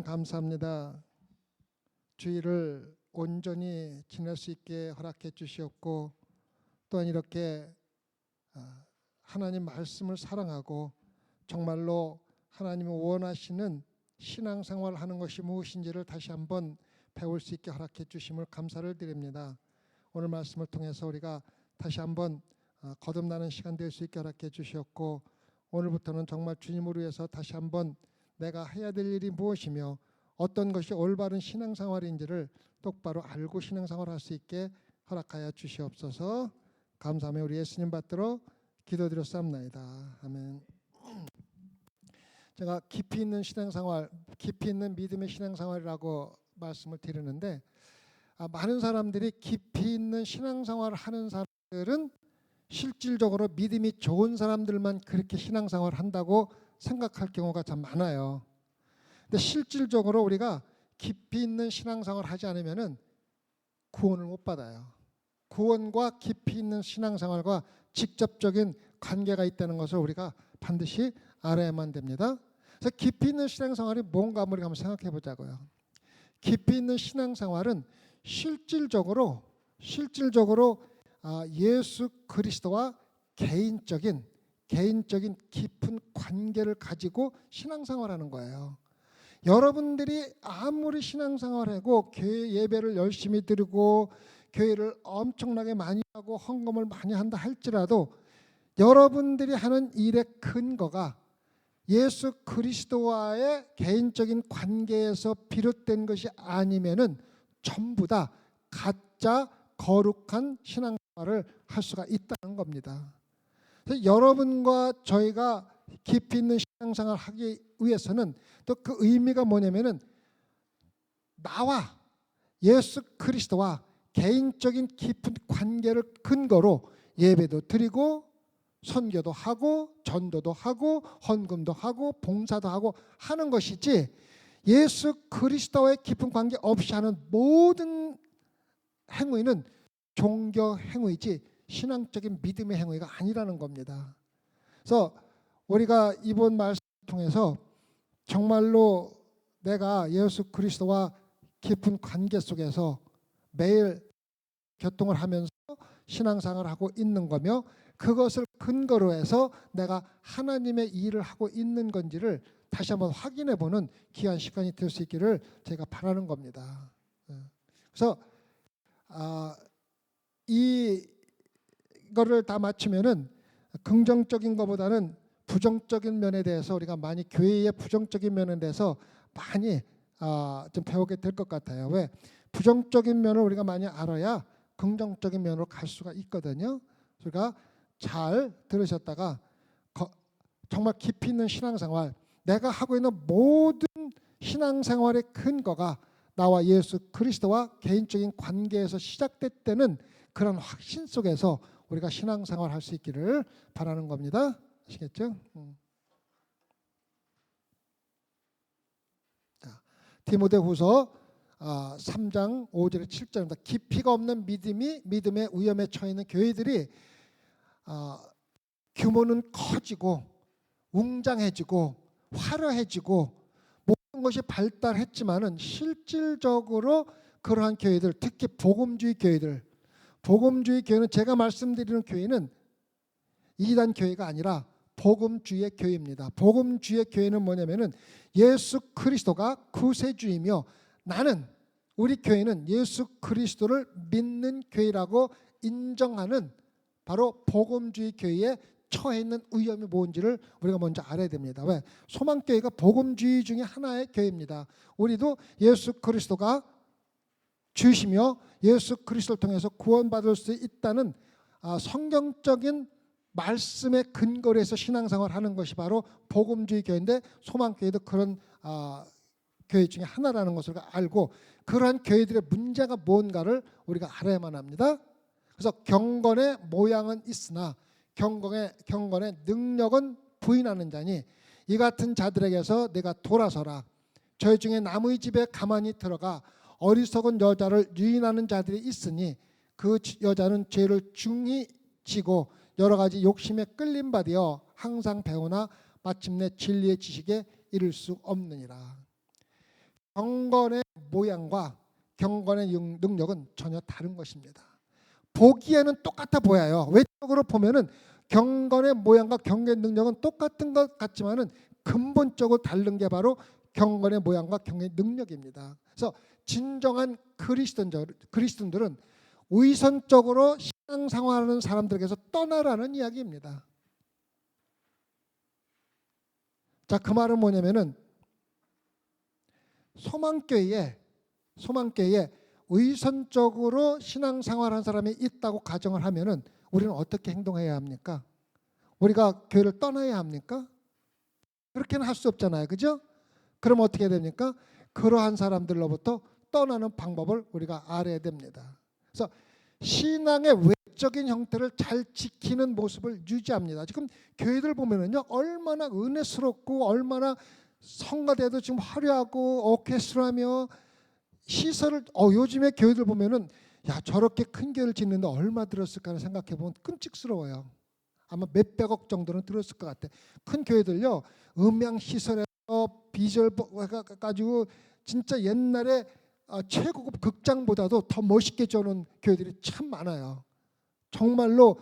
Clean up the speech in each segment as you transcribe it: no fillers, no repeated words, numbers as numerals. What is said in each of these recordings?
감사합니다. 주일을 온전히 지낼 수 있게 허락해 주시옵고, 또한 이렇게 하나님 말씀을 사랑하고 정말로 하나님이 원하시는 신앙생활을 하는 것이 무엇인지를 다시 한번 배울 수 있게 허락해 주심을 감사를 드립니다. 오늘 말씀을 통해서 우리가 다시 한번 거듭나는 시간 될 수 있게 허락해 주셨고, 오늘부터는 정말 주님을 위해서 다시 한번 내가 해야 될 일이 무엇이며 어떤 것이 올바른 신앙생활인지를 똑바로 알고 신앙생활을 할 수 있게 허락하여 주시옵소서. 감사하며 우리 예수님 받들어 기도드렸사옵나이다. 아멘. 제가 깊이 있는 신앙생활, 깊이 있는 믿음의 신앙생활이라고 말씀을 드리는데, 많은 사람들이 깊이 있는 신앙생활을 하는 사람들은 실질적으로 믿음이 좋은 사람들만 그렇게 신앙생활을 한다고 생각할 경우가 참 많아요. 근데 실질적으로 우리가 깊이 있는 신앙생활을 하지 않으면은 구원을 못 받아요. 구원과 깊이 있는 신앙생활과 직접적인 관계가 있다는 것을 우리가 반드시 알아야만 됩니다. 그래서 깊이 있는 신앙생활이 뭔가 우리가 한번 생각해 보자고요. 깊이 있는 신앙생활은 실질적으로 예수 그리스도와 개인적인 깊은 관계를 가지고 신앙생활하는 거예요. 여러분들이 아무리 신앙생활하고 교회 예배를 열심히 드리고 교회를 엄청나게 많이 하고 헌금을 많이 한다 할지라도 여러분들이 하는 일의 근거가 예수 그리스도와의 개인적인 관계에서 비롯된 것이 아니면은 전부 다 가짜 거룩한 신앙생활을 할 수가 있다는 겁니다. 그래서 여러분과 저희가 깊이 있는 신앙생활을 하기 위해서는 또 그 의미가 뭐냐면은 나와 예수 그리스도와 개인적인 깊은 관계를 근거로 예배도 드리고 선교도 하고 전도도 하고 헌금도 하고 봉사도 하고 하는 것이지, 예수 그리스도와의 깊은 관계 없이 하는 모든 행위는 종교 행위지 신앙적인 믿음의 행위가 아니라는 겁니다. 그래서 우리가 이번 말씀을 통해서 정말로 내가 예수 그리스도와 깊은 관계 속에서 매일 교통을 하면서 신앙생활을 하고 있는 거며, 그것을 근거로 해서 내가 하나님의 일을 하고 있는 건지를 다시 한번 확인해 보는 귀한 시간이 될 수 있기를 제가 바라는 겁니다. 그래서 이거를 다 맞추면은 긍정적인 것보다는 부정적인 면에 대해서 우리가 많이, 교회의 부정적인 면에 대해서 많이 좀 배우게 될 것 같아요. 왜? 부정적인 면을 우리가 많이 알아야 긍정적인 면으로 갈 수가 있거든요. 그러니까 잘 들으셨다가 정말 깊이 있는 신앙생활, 내가 하고 있는 모든 신앙생활의 근거가 나와 예수 그리스도와 개인적인 관계에서 시작됐다는 그런 확신 속에서 우리가 신앙생활 할 수 있기를 바라는 겁니다. 아시겠죠? 디모데후서 3장 5절에 7절입니다. 깊이가 없는 믿음이 믿음의 위험에 처해 있는 교회들이 규모는 커지고 웅장해지고 화려해지고 모든 것이 발달했지만은 실질적으로 그러한 교회들, 특히 복음주의 교회는, 제가 말씀드리는 교회는 이단 교회가 아니라 복음주의 교회입니다. 복음주의 교회는 뭐냐면은 예수 그리스도가 구세주이며 우리 교회는 예수 그리스도를 믿는 교회라고 인정하는 바로 복음주의 교회에 처해 있는 위험이 뭔지를 우리가 먼저 알아야 됩니다. 왜? 소망교회가 복음주의 중에 하나의 교회입니다. 우리도 예수 그리스도가 주시며 예수 그리스도를 통해서 구원받을 수 있다는 성경적인 말씀의 근거로 해서 신앙생활을 하는 것이 바로 복음주의 교회인데, 소망교회도 그런 교회 중에 하나라는 것을 알고 그러한 교회들의 문제가 뭔가를 우리가 알아야만 합니다. 그래서 경건의 모양은 있으나 경건의 능력은 부인하는 자니 이 같은 자들에게서 내가 돌아서라. 저희 중에 남의 집에 가만히 들어가 어리석은 여자를 유인하는 자들이 있으니 그 여자는 죄를 중히 지고 여러 가지 욕심에 끌림 받으어 항상 배우나 마침내 진리의 지식에 이를 수 없느니라. 경건의 모양과 경건의 능력은 전혀 다른 것입니다. 보기에는 똑같아 보여요. 외적으로 보면은 경건의 모양과 경건의 능력은 똑같은 것 같지만은 근본적으로 다른 게 바로 경건의 모양과 경건의 능력입니다. 그래서 진정한 그리스도인들은 위선적으로 신앙생활하는 사람들에게서 떠나라는 이야기입니다. 자, 그 말은 뭐냐면은 소망교회에 위선적으로 신앙생활하는 사람이 있다고 가정을 하면은 우리는 어떻게 행동해야 합니까? 우리가 교회를 떠나야 합니까? 그렇게는 할 수 없잖아요. 그죠? 그럼 어떻게 해야 됩니까? 그러한 사람들로부터 떠나는 방법을 우리가 알아야 됩니다. 그래서 신앙의 외적인 형태를 잘 지키는 모습을 유지합니다. 지금 교회들 보면은요, 얼마나 은혜스럽고 얼마나 성가대도 지금 화려하고 오케스트라며 시설을 요즘에 교회들 보면은 야, 저렇게 큰 교회를 짓는데 얼마 들었을까 하는 생각해 보면 끔찍스러워요. 아마 몇백억 정도는 들었을 것 같아. 큰 교회들요, 음향 시설에서 비주얼 가지고 진짜 옛날에 최고급 극장보다도 더 멋있게 지어놓은 교회들이 참 많아요. 정말로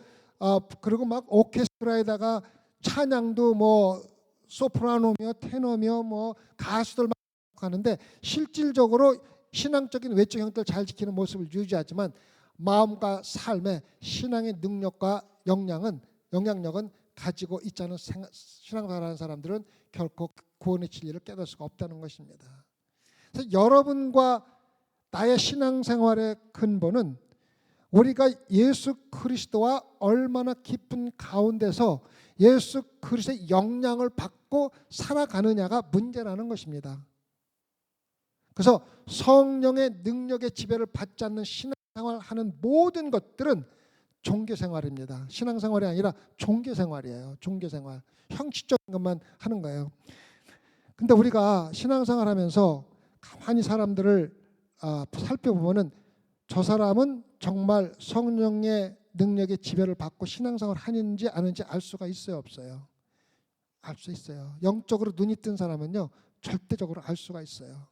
그리고 막 오케스트라에다가 찬양도 뭐 소프라노며 테너며 뭐 가수들 막 하는데 실질적으로 신앙적인 외적 형태를 잘 지키는 모습을 유지하지만 마음과 삶의 신앙의 능력과 영향력은 가지고 있지 않은 신앙생활하는 사람들은 결코 구원의 진리를 깨달을 수가 없다는 것입니다. 그래서 여러분과 나의 신앙생활의 근본은 우리가 예수 그리스도와 얼마나 깊은 가운데서 예수 그리스도의 영향을 받고 살아가느냐가 문제라는 것입니다. 그래서 성령의 능력의 지배를 받지 않는 신앙생활하는 모든 것들은 종교생활입니다. 신앙생활이 아니라 종교생활이에요. 종교생활. 형식적인 것만 하는 거예요. 근데 우리가 신앙생활하면서 가만히 사람들을 살펴보면은 저 사람은 정말 성령의 능력의 지배를 받고 신앙생활을 하는지 아닌지 알 수가 있어요, 없어요? 알 수 있어요. 영적으로 눈이 뜬 사람은요, 절대적으로 알 수가 있어요.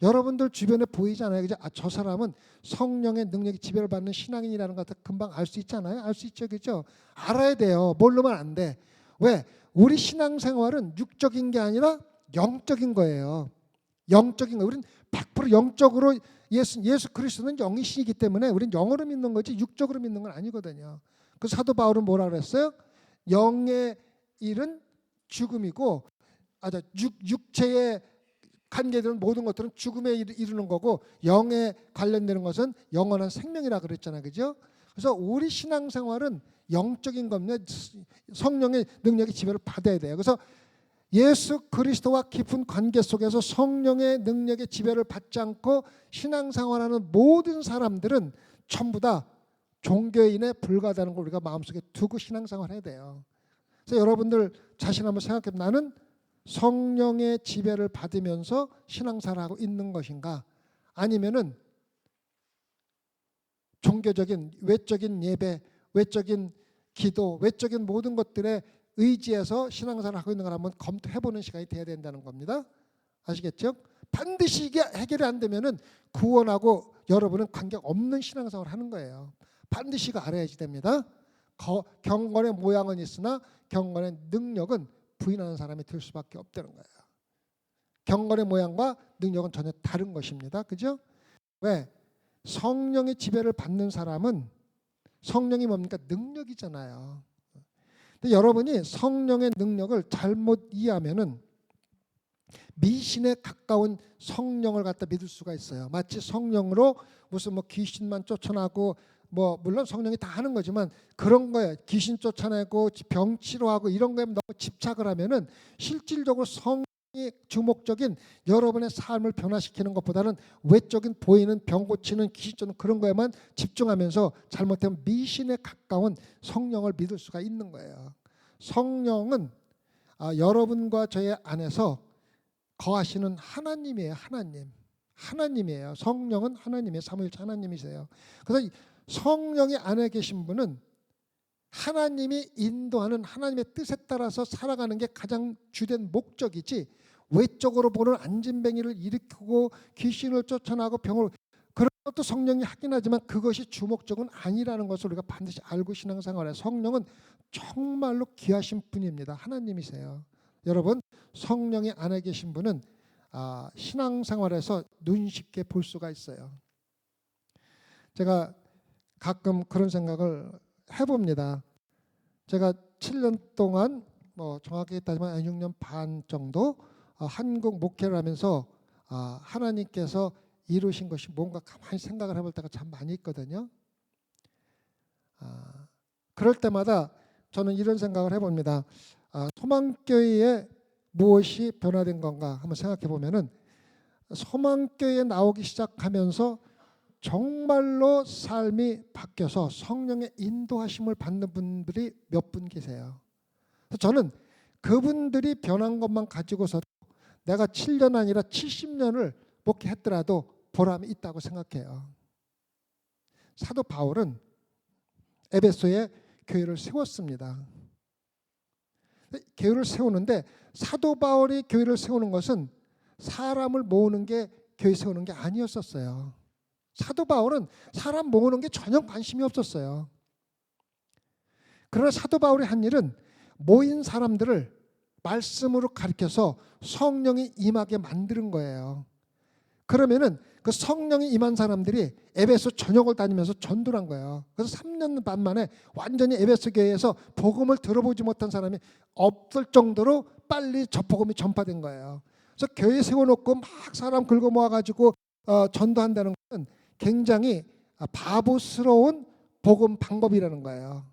여러분들 주변에 보이잖아요. 그죠? 저 사람은 성령의 능력이 지배를 받는 신앙인이라는 것을 금방 알 수 있잖아요. 알 수 있죠. 그죠? 알아야 돼요. 모르면 안 돼. 왜? 우리 신앙생활은 육적인 게 아니라 영적인 거예요. 영적인 거. 우리는 100% 영적으로 예수 그리스도는 영이시기 때문에 우리는 영으로 믿는 거지 육적으로 믿는 건 아니거든요. 그 사도 바울은 뭐라 그랬어요? 영의 일은 죽음이고 육체의 관계되는 모든 것들은 죽음에 이르는 거고 영에 관련되는 것은 영원한 생명이라 그랬잖아요. 그죠? 그래서 우리 신앙생활은 영적인 겁니다. 성령의 능력의 지배를 받아야 돼요. 그래서 예수 그리스도와 깊은 관계 속에서 성령의 능력의 지배를 받지 않고 신앙생활하는 모든 사람들은 전부 다 종교인에 불과하다는 걸 우리가 마음속에 두고 신앙생활해야 돼요. 그래서 여러분들 자신 한번 생각해 보면 나는 성령의 지배를 받으면서 신앙생활하고 있는 것인가? 아니면은 종교적인 외적인 예배, 외적인 기도, 외적인 모든 것들에 의지해서 신앙생활을 하고 있는 걸 한번 검토해보는 시간이 돼야 된다는 겁니다. 아시겠죠? 반드시 이게 해결이 안 되면은 구원하고 여러분은 관계없는 신앙생활을 하는 거예요. 반드시 이거 알아야지 됩니다. 경건의 모양은 있으나 경건의 능력은 부인하는 사람이 될 수밖에 없다는 거예요. 경건의 모양과 능력은 전혀 다른 것입니다. 그죠? 왜? 성령의 지배를 받는 사람은 성령이 뭡니까? 능력이잖아요. 근데 여러분이 성령의 능력을 잘못 이해하면은 미신에 가까운 성령을 갖다 믿을 수가 있어요. 마치 성령으로 무슨 뭐 귀신만 쫓아나고 뭐 물론 성령이 다 하는 거지만 그런 거에 귀신 쫓아내고 병 치료하고 이런 거에 너무 집착을 하면은 실질적으로 성령이 주목적인 여러분의 삶을 변화시키는 것보다는 외적인 보이는 병 고치는 귀신 쫓는 그런 거에만 집중하면서 잘못하면 미신에 가까운 성령을 믿을 수가 있는 거예요. 성령은 여러분과 저의 안에서 거하시는 하나님이에요. 하나님이에요. 성령은 하나님이에요. 삼위일체 하나님이세요. 그래서 성령이 안에 계신 분은 하나님이 인도하는 하나님의 뜻에 따라서 살아가는 게 가장 주된 목적이지 외적으로 보는 안진뱅이를 일으키고 귀신을 쫓아나고 병을, 그런 것도 성령이 하긴 하지만 그것이 주목적은 아니라는 것을 우리가 반드시 알고 신앙생활에, 성령은 정말로 귀하신 분입니다. 하나님이세요. 여러분, 성령이 안에 계신 분은 신앙생활에서 눈쉽게 볼 수가 있어요. 제가 가끔 그런 생각을 해봅니다. 제가 7년 동안 정확히 따지면 6년 반 정도 한국 목회를 하면서 하나님께서 이루신 것이 뭔가 가만히 생각을 해볼 때가 참 많이 있거든요. 그럴 때마다 저는 이런 생각을 해봅니다. 소망교회에 무엇이 변화된 건가 한번 생각해 보면은, 소망교회에 나오기 시작하면서 정말로 삶이 바뀌어서 성령의 인도하심을 받는 분들이 몇 분 계세요. 저는 그분들이 변한 것만 가지고서 내가 7년 아니라 70년을 목회했더라도 보람이 있다고 생각해요. 사도 바울은 에베소에 교회를 세웠습니다. 교회를 세우는데 사도 바울이 교회를 세우는 것은 사람을 모으는 게 교회 세우는 게 아니었었어요. 사도 바울은 사람 모으는 게 전혀 관심이 없었어요. 그러나 사도 바울이 한 일은 모인 사람들을 말씀으로 가르쳐서 성령이 임하게 만드는 거예요. 그러면은 그 성령이 임한 사람들이 에베소 전역을 다니면서 전도를 한 거예요. 그래서 3년 반 만에 완전히 에베소 교회에서 복음을 들어보지 못한 사람이 없을 정도로 빨리 저 복음이 전파된 거예요. 그래서 교회 세워놓고 막 사람 긁어 모아가지고 전도한다는 것은 굉장히 바보스러운 복음 방법이라는 거예요.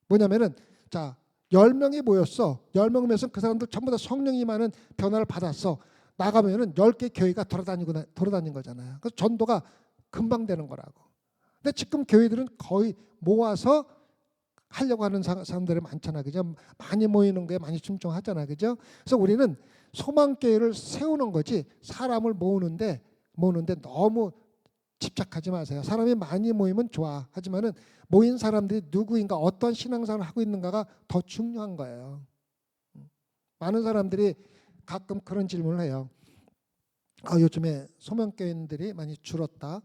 뭐냐면은, 자, 10명이 모였어. 10명 모여서 그 사람들 전부 다 성령이 임하는 변화를 받았어. 나가면은 10개 교회가 돌아다닌 거잖아요. 그래서 전도가 금방 되는 거라고. 근데 지금 교회들은 거의 모아서 하려고 하는 사람들이 많잖아, 그죠? 많이 모이는 거에 많이 충청하잖아, 그죠? 그래서 우리는 소망교회를 세우는 거지 사람을 모으는데 너무 집착하지 마세요. 사람이 많이 모이면 좋아. 하지만은 모인 사람들이 누구인가, 어떤 신앙생활을 하고 있는가가 더 중요한 거예요. 많은 사람들이 가끔 그런 질문을 해요. 요즘에 소망교인들이 많이 줄었다.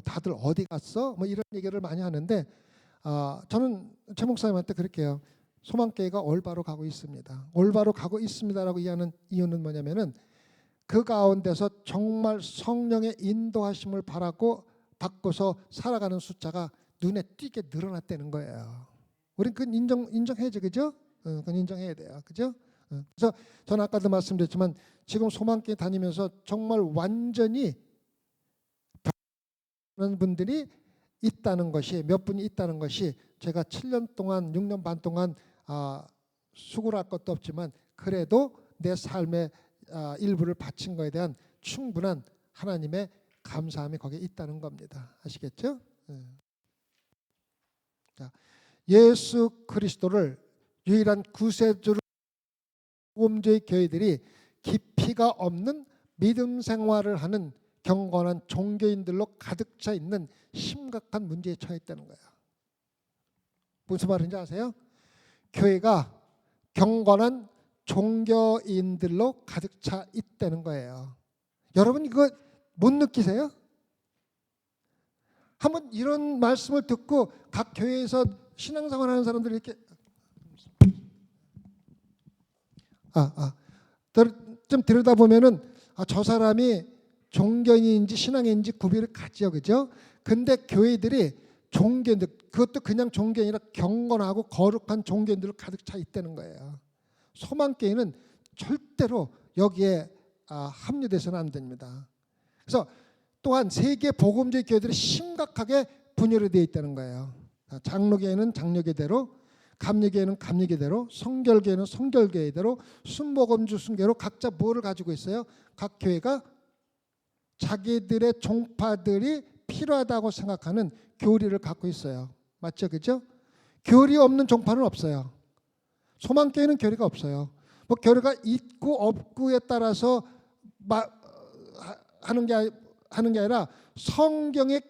다들 어디 갔어? 뭐 이런 얘기를 많이 하는데, 저는 최 목사님한테 그렇게 해요. 소망교회가 올바로 가고 있습니다. 올바로 가고 있습니다라고 이해하는 이유는 뭐냐면은, 그 가운데서 정말 성령의 인도하심을 받고서 살아가는 숫자가 눈에 띄게 늘어났다는 거예요. 우린 그건 인정해야지, 그죠? 그건 인정해야 돼요, 그죠? 그래서 저는 아까도 말씀드렸지만 지금 소망교회 다니면서 정말 완전히 변하는 분들이 있다는 것이, 몇 분이 있다는 것이, 제가 7년 동안 6년 반 동안 수고를 할 것도 없지만 그래도 내 삶의 일부를 바친 것에 대한 충분한 하나님의 감사함이 거기에 있다는 겁니다. 아시겠죠? 자, 예수 그리스도를 유일한 구세주로 복음주의 교회들이 깊이가 없는 믿음 생활을 하는 경건한 종교인들로 가득 차 있는 심각한 문제에 처해 있다는 거예요. 무슨 말인지 아세요? 교회가 경건한 종교인들로 가득 차 있다는 거예요. 여러분 이거 못 느끼세요? 한번 이런 말씀을 듣고 각 교회에서 신앙생활 하는 사람들이 이렇게 좀 들여다보면은 저 사람이 종교인인지 신앙인지 구별을 갖죠, 그죠? 근데 교회들이 종교인들, 그것도 그냥 종교인이 아니라 경건하고 거룩한 종교인들로 가득 차 있다는 거예요. 소망교회는 절대로 여기에 합류돼서는 안 됩니다. 그래서 또한 세계 복음주의 교회들이 심각하게 분열이 되어 있다는 거예요. 장로교회는 장로교대로, 감리교회는 감리교대로, 성결교회는 성결교회대로, 순복음주 순교로 각자 뭐를 가지고 있어요? 각 교회가 자기들의 종파들이 필요하다고 생각하는 교리를 갖고 있어요. 맞죠, 그죠? 교리 없는 종파는 없어요. 소망교회는 교리가 없어요. 뭐 교리가 있고 없고에 따라서 하는 게 아니라 성경의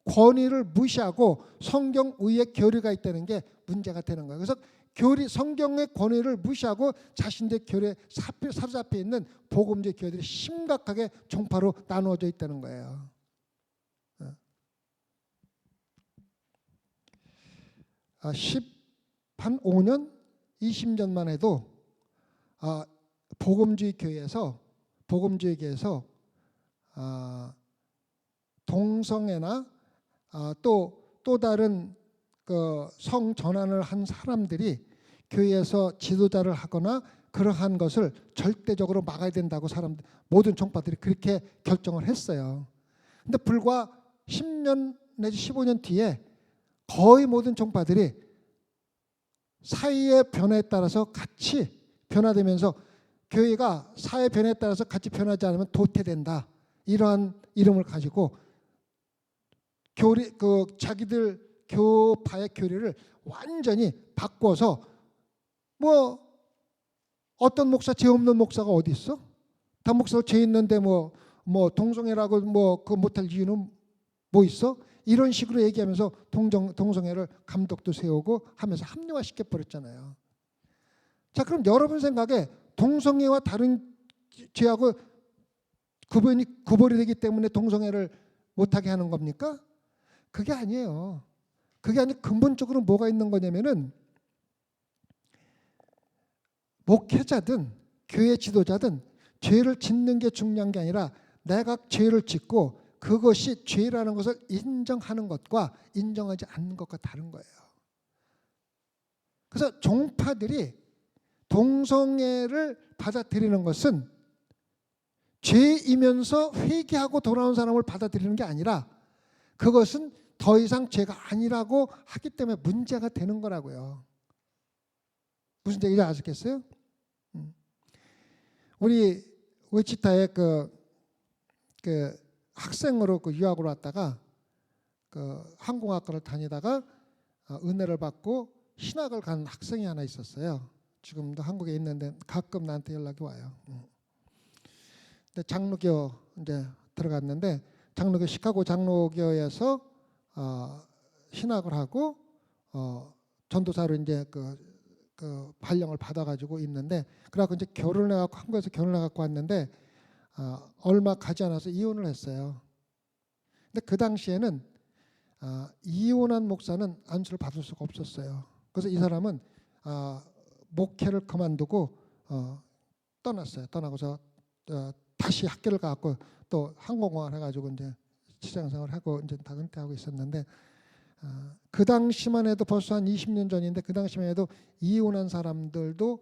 권위를 무시하고 성경 위에 교리가 있다는 게 문제가 되는 거예요. 그래서 교리 성경의 권위를 무시하고 자신들의 교리에 사로잡혀 있는 복음주의 교회들이 심각하게 종파로 나누어져 있다는 거예요. 한 5년, 20년만 해도 복음주의 교회에서 동성애나 또 다른 그 성 전환을 한 사람들이 교회에서 지도자를 하거나 그러한 것을 절대적으로 막아야 된다고 모든 종파들이 그렇게 결정을 했어요. 근데 불과 10년 내지 15년 뒤에 거의 모든 종파들이 사회의 변화에 따라서 같이 변화되면서 교회가 사회 변화에 따라서 같이 변하지 않으면 도태된다. 이러한 이름을 가지고 자기들 교파의 교리를 완전히 바꿔서 뭐 어떤 목사 죄 없는 목사가 어디 있어? 다 목사가 죄 있는데 뭐 동성애라고 그 못할 이유는 뭐 있어? 이런 식으로 얘기하면서 동성애를 감독도 세우고 하면서 합리화시켜 버렸잖아요. 자, 그럼 여러분 생각에 동성애와 다른 죄하고 구별이 되기 때문에 동성애를 못하게 하는 겁니까? 그게 아니에요. 그게 아니고 근본적으로 뭐가 있는 거냐면은 목회자든 교회 지도자든 죄를 짓는 게 중요한 게 아니라 내가 죄를 짓고 그것이 죄라는 것을 인정하는 것과 인정하지 않는 것과 다른 거예요. 그래서 종파들이 동성애를 받아들이는 것은 죄이면서 회개하고 돌아온 사람을 받아들이는 게 아니라 그것은 더 이상 죄가 아니라고 하기 때문에 문제가 되는 거라고요. 무슨 얘기인지 아시겠어요? 우리 위치타에 그 학생으로 유학으로 왔다가 항공학과를 다니다가 은혜를 받고 신학을 간 학생이 하나 있었어요. 지금도 한국에 있는데 가끔 나한테 연락이 와요. 근데 장로교 이제 들어갔는데 시카고 장로교에서 신학을 하고 전도사로 이제 그 발령을 받아가지고 있는데 그래갖고 이제 결혼해갖고 한국에서 결혼해갖고 왔는데 얼마 가지 않아서 이혼을 했어요. 근데 그 당시에는 이혼한 목사는 안수를 받을 수가 없었어요. 그래서 이 사람은 목회를 그만두고 떠났어요. 떠나고서 다시 학교를 가고 또 항공공학을 해가지고 이제 직장생활을 하고 이제 다 은퇴하고 있었는데 그 당시만 해도 벌써 한 20년 전인데 그 당시만 해도 이혼한 사람들도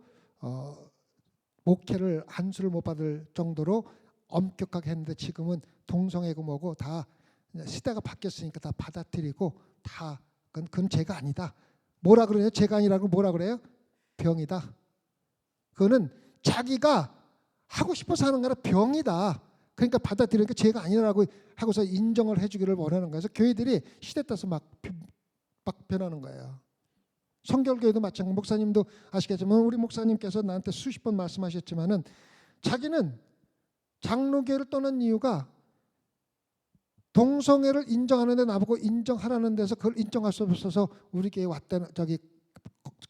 목회를 안수를 못 받을 정도로 엄격하게 했는데 지금은 동성애고 뭐고 다 시대가 바뀌었으니까 다 받아들이고 다 그건 죄가 아니다. 뭐라 그러냐? 죄가 아니라고 뭐라 그래요? 병이다. 그거는 자기가 하고 싶어서 하는 거라 병이다. 그러니까 받아들이니까 죄가 아니라고 하고서 인정을 해주기를 원하는 거예요. 그래서 교회들이 시대 따라서 막 변하는 거예요. 성결교회도 마찬가지. 목사님도 아시겠지만 우리 목사님께서 나한테 수십 번 말씀하셨지만은 자기는 장로교회를 떠난 이유가 동성애를 인정하는데 나보고 인정하라는 데서 그걸 인정할 수 없어서 우리 교회 왔다는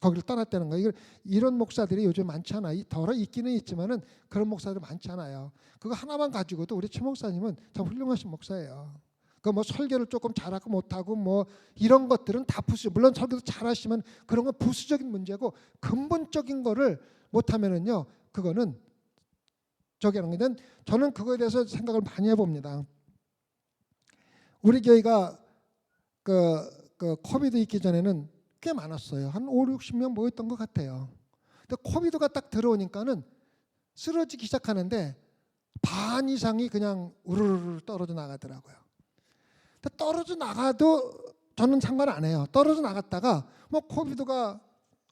거기를 떠났다는 거예요. 이런 목사들이 요즘 많잖아요. 덜어 있기는 있지만은 그런 목사들 많잖아요. 그거 하나만 가지고도 우리 최 목사님은 참 훌륭하신 목사예요. 그 뭐 설교를 조금 잘하고 못하고 뭐 이런 것들은 다 물론 설교도 잘하시면 그런 건 부수적인 문제고 근본적인 거를 못하면은요 그거는 저기 하는 건데 저는 그거에 대해서 생각을 많이 해봅니다. 우리 교회가 그 코비드 있기 전에는 꽤 많았어요. 한 5, 60명 모였던 것 같아요. 근데 코비드가 딱 들어오니까는 쓰러지기 시작하는데 반 이상이 그냥 우르르 떨어져 나가더라고요. 근데 떨어져 나가도 저는 상관 안 해요. 떨어져 나갔다가 뭐 코비드가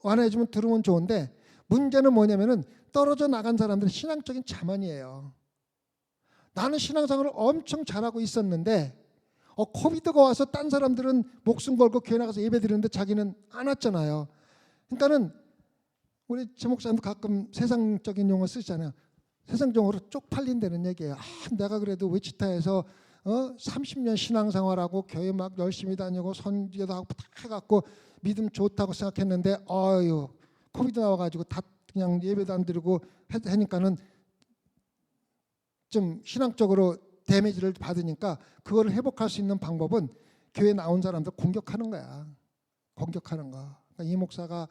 완화해주면 들어오면 좋은데 문제는 뭐냐면은 떨어져 나간 사람들은 신앙적인 자만이에요. 나는 신앙생활을 엄청 잘하고 있었는데 코비드가 와서 딴 사람들은 목숨 걸고 교회 나가서 예배 드리는데 자기는 안 왔잖아요. 그러니까는 우리 제 목사님도 가끔 세상적인 용어 쓰시잖아요. 세상적으로 쪽팔린다는 얘기예요. 내가 그래도 위치타에서 30년 신앙생활하고 교회 막 열심히 다니고 선교도 하고 다 해갖고 믿음 좋다고 생각했는데 코비드 나와가지고 다 그냥 예배도 안 드리고 하니까는 좀 신앙적으로 데미지를 받으니까 그거를 회복할 수 있는 방법은 교회 나온 사람들 공격하는 거야. 공격하는 거. 그러니까 이 목사가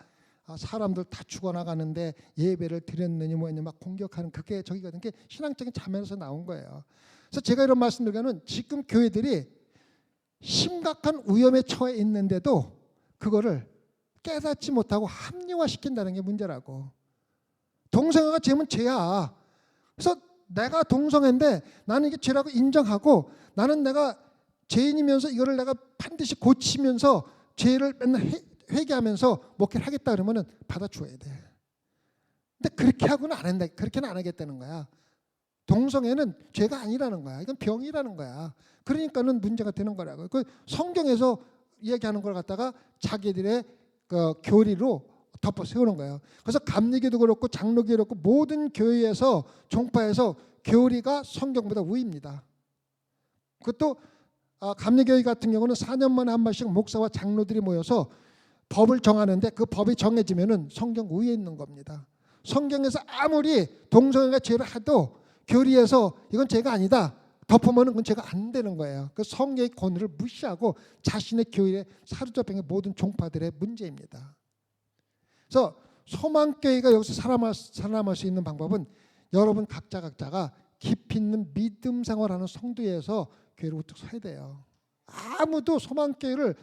사람들 다 죽어나가는데 예배를 드렸느니 뭐했냐 막 공격하는 그게 저기거든. 그게 신앙적인 자면에서 나온 거예요. 그래서 제가 이런 말씀드리면 지금 교회들이 심각한 위험에 처해 있는데도 그거를 깨닫지 못하고 합리화시킨다는 게 문제라고. 동성애가 죄면 죄야. 그래서 내가 동성애인데 나는 이게 죄라고 인정하고 나는 내가 죄인이면서 이거를 내가 반드시 고치면서 죄를 맨날 회개하면서 목회를 하겠다 그러면은 받아줘야 돼. 근데 그렇게 하고는 안 한다. 그렇게는 안 하겠다는 거야. 동성애는 죄가 아니라는 거야. 이건 병이라는 거야. 그러니까는 문제가 되는 거라고. 그 성경에서 이야기하는 걸 갖다가 자기들의 그 교리로 덮어 세우는 거예요. 그래서 감리교도 그렇고 장로교도 그렇고 모든 교회에서 종파에서 교리가 성경보다 우위입니다. 그것도 감리교회 같은 경우는 4년 만에 한 번씩 목사와 장로들이 모여서 법을 정하는데 그 법이 정해지면은 성경 위에 있는 겁니다. 성경에서 아무리 동성애가 죄를 해도 교리에서 이건 죄가 아니다 덮으면은 그건 죄가 안 되는 거예요. 그 성경의 권위를 무시하고 자신의 교리에 사로잡힌 모든 종파들의 문제입니다. 그래서 소망교회가 여기서 살아남을 수 있는 방법은 여러분 각자가 깊이 있는 믿음 생활하는 성도에서 교회를 우뚝 서야 돼요. 아무도 소망교회를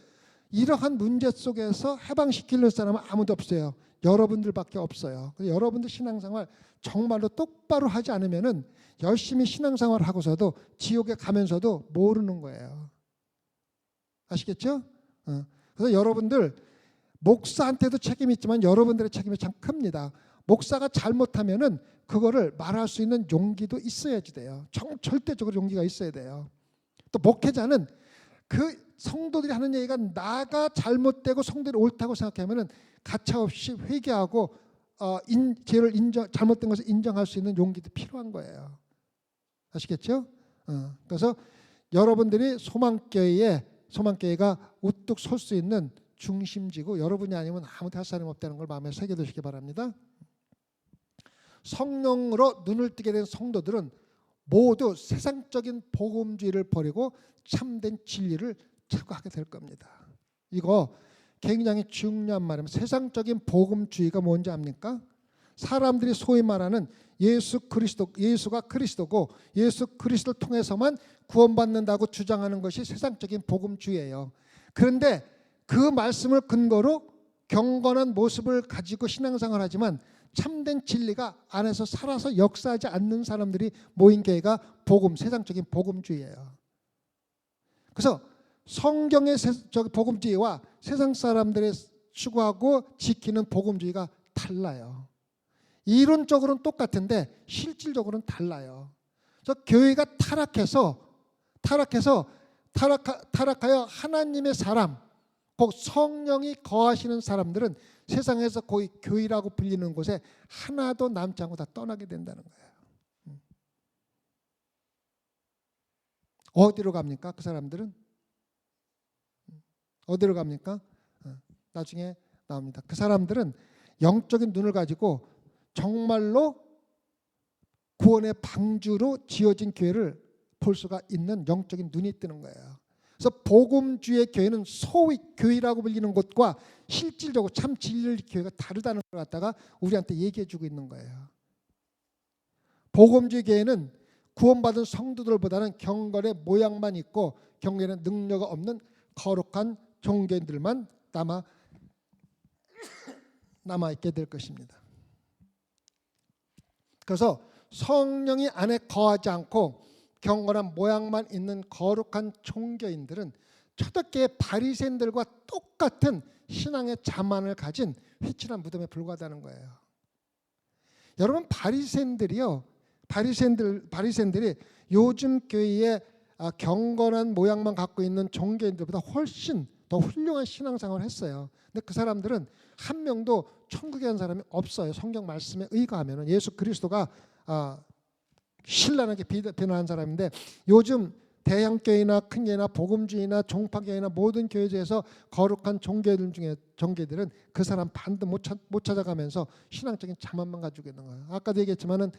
이러한 문제 속에서 해방시킬 사람은 아무도 없어요. 여러분들밖에 없어요. 여러분들 신앙생활 정말로 똑바로 하지 않으면은 열심히 신앙생활을 하고서도 지옥에 가면서도 모르는 거예요. 아시겠죠? 그래서 여러분들 목사한테도 책임이 있지만 여러분들의 책임이 참 큽니다. 목사가 잘못하면은 그거를 말할 수 있는 용기도 있어야지 돼요. 절대적으로 용기가 있어야 돼요. 또 목회자는 그 성도들이 하는 얘기가 나가 잘못되고 성도들이 옳다고 생각하면은 가차없이 회개하고 죄를 잘못된 것을 인정할 수 있는 용기도 필요한 거예요. 아시겠죠? 그래서 여러분들이 소망교회가 우뚝 설 수 있는 중심지고 여러분이 아니면 아무도 할 사람이 없다는 걸 마음에 새겨두시기 바랍니다. 성령으로 눈을 뜨게 된 성도들은 모두 세상적인 복음주의를 버리고 참된 진리를 추구하게 될 겁니다. 이거 굉장히 중요한 말입니다. 세상적인 복음주의가 뭔지 압니까? 사람들이 소위 말하는 예수가 그리스도고 예수 그리스도를 통해서만 구원받는다고 주장하는 것이 세상적인 복음주의예요. 그런데 그 말씀을 근거로 경건한 모습을 가지고 신앙생활을 하지만 참된 진리가 안에서 살아서 역사하지 않는 사람들이 모인 교회가 세상적인 복음주의예요. 그래서 성경의 복음주의와 세상 사람들의 추구하고 지키는 복음주의가 달라요. 이론적으로는 똑같은데 실질적으로는 달라요. 그래서 교회가 타락하여 하나님의 사람, 곧 성령이 거하시는 사람들은 세상에서 거의 교회라고 불리는 곳에 하나도 남지 않고 다 떠나게 된다는 거예요. 어디로 갑니까? 그 사람들은? 어디로 갑니까? 나중에 나옵니다. 그 사람들은 영적인 눈을 가지고 정말로 구원의 방주로 지어진 교회를 볼 수가 있는 영적인 눈이 뜨는 거예요. 그래서 복음주의 교회는 소위 교회라고 불리는 곳과 실질적으로 참 진리의 교회가 다르다는 걸 갖다가 우리한테 얘기해 주고 있는 거예요. 복음주의 교회는 구원받은 성도들보다는 경건의 모양만 있고 경건의 능력 없는 거룩한 종교인들만 남아있게 될 것입니다. 그래서 성령이 안에 거하지 않고 경건한 모양만 있는 거룩한 종교인들은 초대교회 바리새인들과 똑같은 신앙의 자만을 가진 회칠한 무덤에 불과하다는 거예요. 여러분 바리새인들이 요즘 교회의 경건한 모양만 갖고 있는 종교인들보다 훨씬 더 훌륭한 신앙생활을 했어요. 근데 그 사람들은 한 명도 천국에 간 사람이 없어요. 성경 말씀에 의거하면 예수 그리스도가 신랄하게 비난한 사람인데 요즘 대형교회나 큰 교회나 복음주의나 종파교회나 모든 교회 중에서 거룩한 종교들은 그 사람 반도 못 찾아가면서 신앙적인 자만만 가지고 있는 거예요. 아까도 얘기했지만은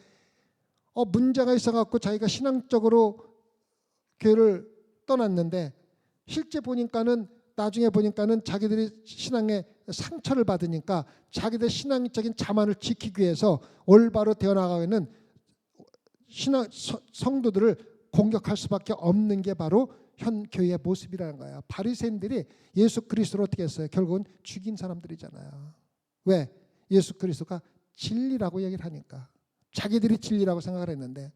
문제가 있어갖고 자기가 신앙적으로 교회를 떠났는데 실제 보니까는 나중에 보니까는 자기들이 신앙에 상처를 받으니까 자기들 신앙적인 자만을 지키기 위해서 올바로 되어나가는 성도들을 공격할 수밖에 없는 게 바로 현 교회의 모습이라는 거예요. 바리새인들이 예수 그리스도를 어떻게 했어요? 결국은 죽인 사람들이잖아요. 왜? 예수 그리스도가 진리라고 얘기를 하니까. 자기들이 진리라고 생각을 했는데.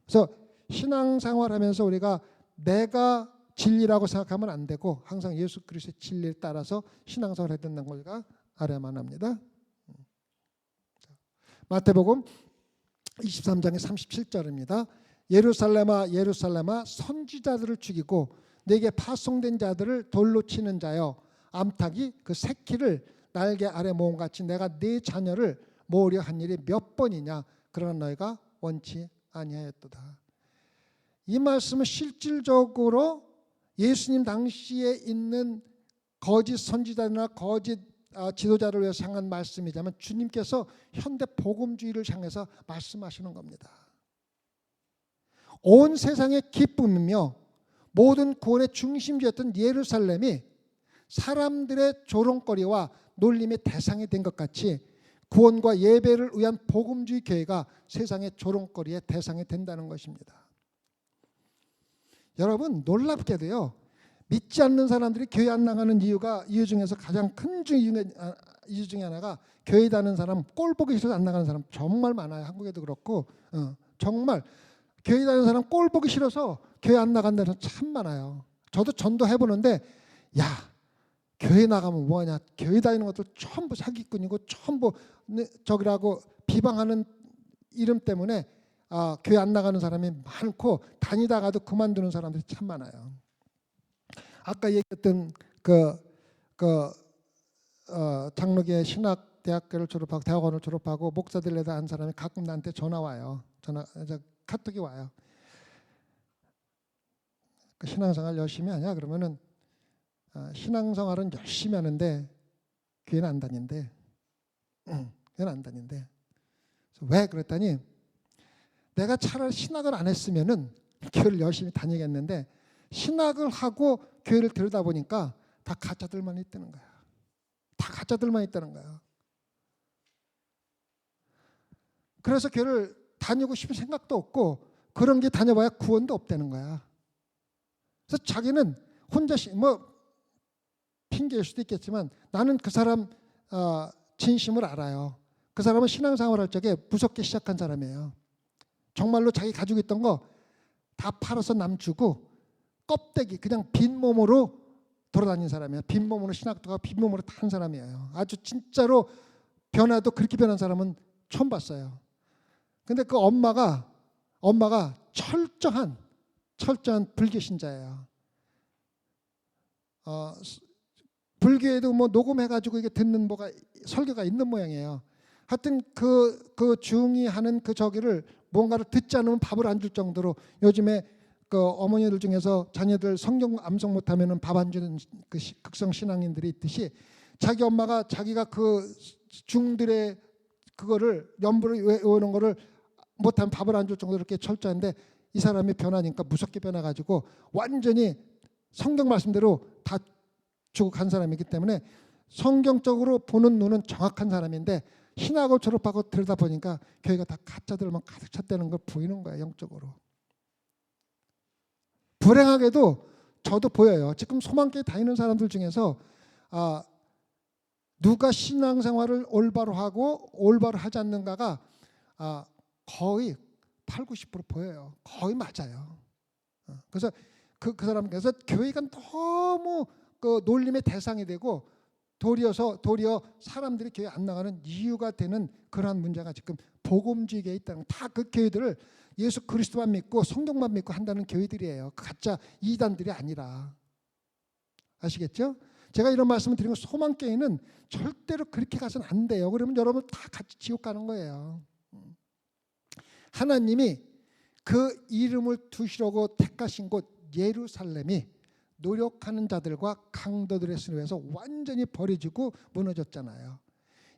그래서 신앙생활하면서 우리가 내가 진리라고 생각하면 안 되고 항상 예수 그리스도의 진리를 따라서 신앙생활을 해야 된다는 걸 우리가 알아야만 합니다. 마태복음 23장의 37절입니다. 예루살렘아 예루살렘아 선지자들을 죽이고 내게 파송된 자들을 돌로 치는 자여 암탉이 그 새끼를 날개 아래 모은 같이 내가 네 자녀를 모으려 한 일이 몇 번이냐 그러나 너희가 원치 아니하였도다. 이 말씀은 실질적으로 예수님 당시에 있는 거짓 선지자나 거짓 지도자를 위해서 향한 말씀이지만 주님께서 현대 복음주의를 향해서 말씀하시는 겁니다. 온 세상의 기쁨이며 모든 구원의 중심지였던 예루살렘이 사람들의 조롱거리와 놀림의 대상이 된 것 같이 구원과 예배를 위한 복음주의 교회가 세상의 조롱거리의 대상이 된다는 것입니다. 여러분 놀랍게도요. 믿지 않는 사람들이 교회 안 나가는 이유 중에서 가장 큰 이유 중에 하나가 교회 다니는 사람 꼴 보기 싫어서 안 나가는 사람 정말 많아요. 한국에도 그렇고 정말 교회 다니는 사람 꼴 보기 싫어서 교회 안 나간다는 사람 참 많아요. 저도 전도해보는데 야 교회 나가면 뭐하냐. 교회 다니는 것들 전부 사기꾼이고 전부 저기라고 비방하는 이름 때문에 교회 안 나가는 사람이 많고 다니다가도 그만두는 사람들이 참 많아요. 아까 얘기했던 장로계 신학대학교를 졸업하고 대학원을 졸업하고 목사들 내다 한 사람이 가끔 나한테 전화 와요. 카톡이 와요. 그 신앙생활 열심히 하냐? 그러면은 신앙생활은 열심히 하는데 교회는 안 다닌대. 교회는 안 다닌대. 왜 그랬더니 내가 차라리 신학을 안 했으면은 교회를 열심히 다니겠는데 신학을 하고 교회를 들여다보니까 다 가짜들만 있다는 거야. 다 가짜들만 있다는 거야. 그래서 교회를 다니고 싶은 생각도 없고 그런 게 다녀봐야 구원도 없다는 거야. 그래서 자기는 혼자 핑계일 수도 있겠지만 나는 그 사람 진심을 알아요. 그 사람은 신앙생활 할 적에 무섭게 시작한 사람이에요. 정말로 자기 가지고 있던 거 다 팔아서 남 주고 껍데기 그냥 빈몸으로 돌아다닌 사람이에요. 빈몸으로 신학도 가고 빈몸으로 다 한 사람이에요. 아주 진짜로 변화도 그렇게 변한 사람은 처음 봤어요. 근데 그 엄마가 철저한 불교신자예요. 불교에도 녹음해가지고 이게 듣는 설교가 있는 모양이에요. 하여튼 그 중이 하는 그 저기를 뭔가를 듣지 않으면 밥을 안 줄 정도로 요즘에 그 어머니들 중에서 자녀들 성경 암송 못하면은 밥 안 주는 그 극성 신앙인들이 있듯이 자기 엄마가 자기가 그 중들의 그거를 연부를 외우는 거를 못하면 밥을 안 줄 정도로 이렇게 철저한데 이 사람이 변하니까 무섭게 변해가지고 완전히 성경 말씀대로 다 주고 간 사람이기 때문에 성경적으로 보는 눈은 정확한 사람인데 신학을 졸업하고 들여다보니까 교회가 다 가짜들만 가득 찼다는 걸 보이는 거예요. 영적으로. 불행하게도 저도 보여요. 지금 소망교회 다니는 사람들 중에서 누가 신앙생활을 올바로 하고 올바로 하지 않는가가 거의 80-90% 보여요. 거의 맞아요. 그래서 그 사람께서 교회가 너무 그 놀림의 대상이 되고 도리어 사람들이 교회 안 나가는 이유가 되는 그러한 문제가 지금 복음주의에 있다는 다 그 교회들을 예수 그리스도만 믿고 성경만 믿고 한다는 교회들이에요. 가짜 이단들이 아니라. 아시겠죠? 제가 이런 말씀을 드리는 건 소망교회는 절대로 그렇게 가서는 안 돼요. 그러면 여러분 다 같이 지옥 가는 거예요. 하나님이 그 이름을 두시려고 택하신 곳 예루살렘이 노력하는 자들과 강도들의 손에서 완전히 버려지고 무너졌잖아요.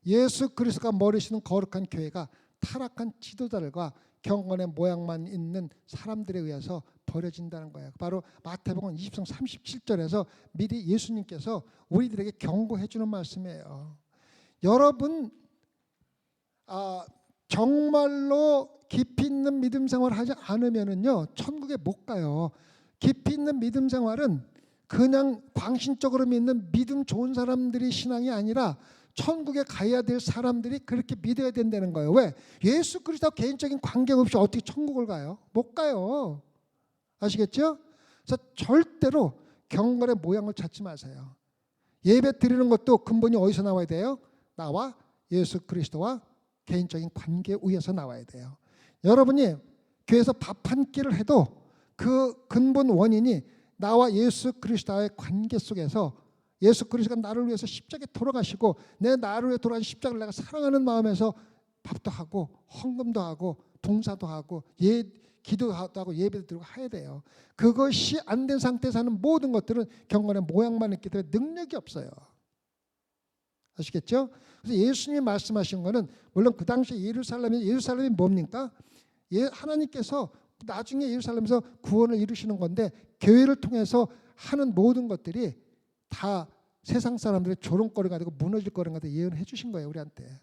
예수 그리스도가 머리시는 거룩한 교회가 타락한 지도자들과 경건의 모양만 있는 사람들에 의해서 버려진다는 거예요. 바로 마태복음 20장 37절에서 미리 예수님께서 우리들에게 경고해 주는 말씀이에요. 여러분 정말로 깊이 있는 믿음 생활을 하지 않으면은요 천국에 못 가요. 깊이 있는 믿음 생활은 그냥 광신적으로 믿는 믿음 좋은 사람들이 신앙이 아니라 천국에 가야 될 사람들이 그렇게 믿어야 된다는 거예요. 왜? 예수 그리스도와 개인적인 관계 없이 어떻게 천국을 가요? 못 가요. 아시겠죠? 그래서 절대로 경건의 모양을 찾지 마세요. 예배 드리는 것도 근본이 어디서 나와야 돼요? 나와 예수 그리스도와 개인적인 관계 위에서 나와야 돼요. 여러분이 교회에서 밥 한 끼를 해도 그 근본 원인이 나와 예수 그리스도와의 관계 속에서 예수 그리스도가 나를 위해서 십자가에 돌아가시고 내 나를 위해 돌아가신 십자가를 내가 사랑하는 마음에서 밥도 하고 헌금도 하고 봉사도 하고 기도도 하고 예배도 드리고 해야 돼요. 그것이 안 된 상태에서 하는 모든 것들은 경건의 모양만 있기 때문에 능력이 없어요. 아시겠죠? 그래서 예수님이 말씀하신 거는 물론 그 당시 예루살렘이 뭡니까? 하나님께서 나중에 예루살렘에서 구원을 이루시는 건데 교회를 통해서 하는 모든 것들이 다 세상 사람들의 조롱거리가 되고 무너질 거리가 되고 예언해 주신 거예요. 우리한테.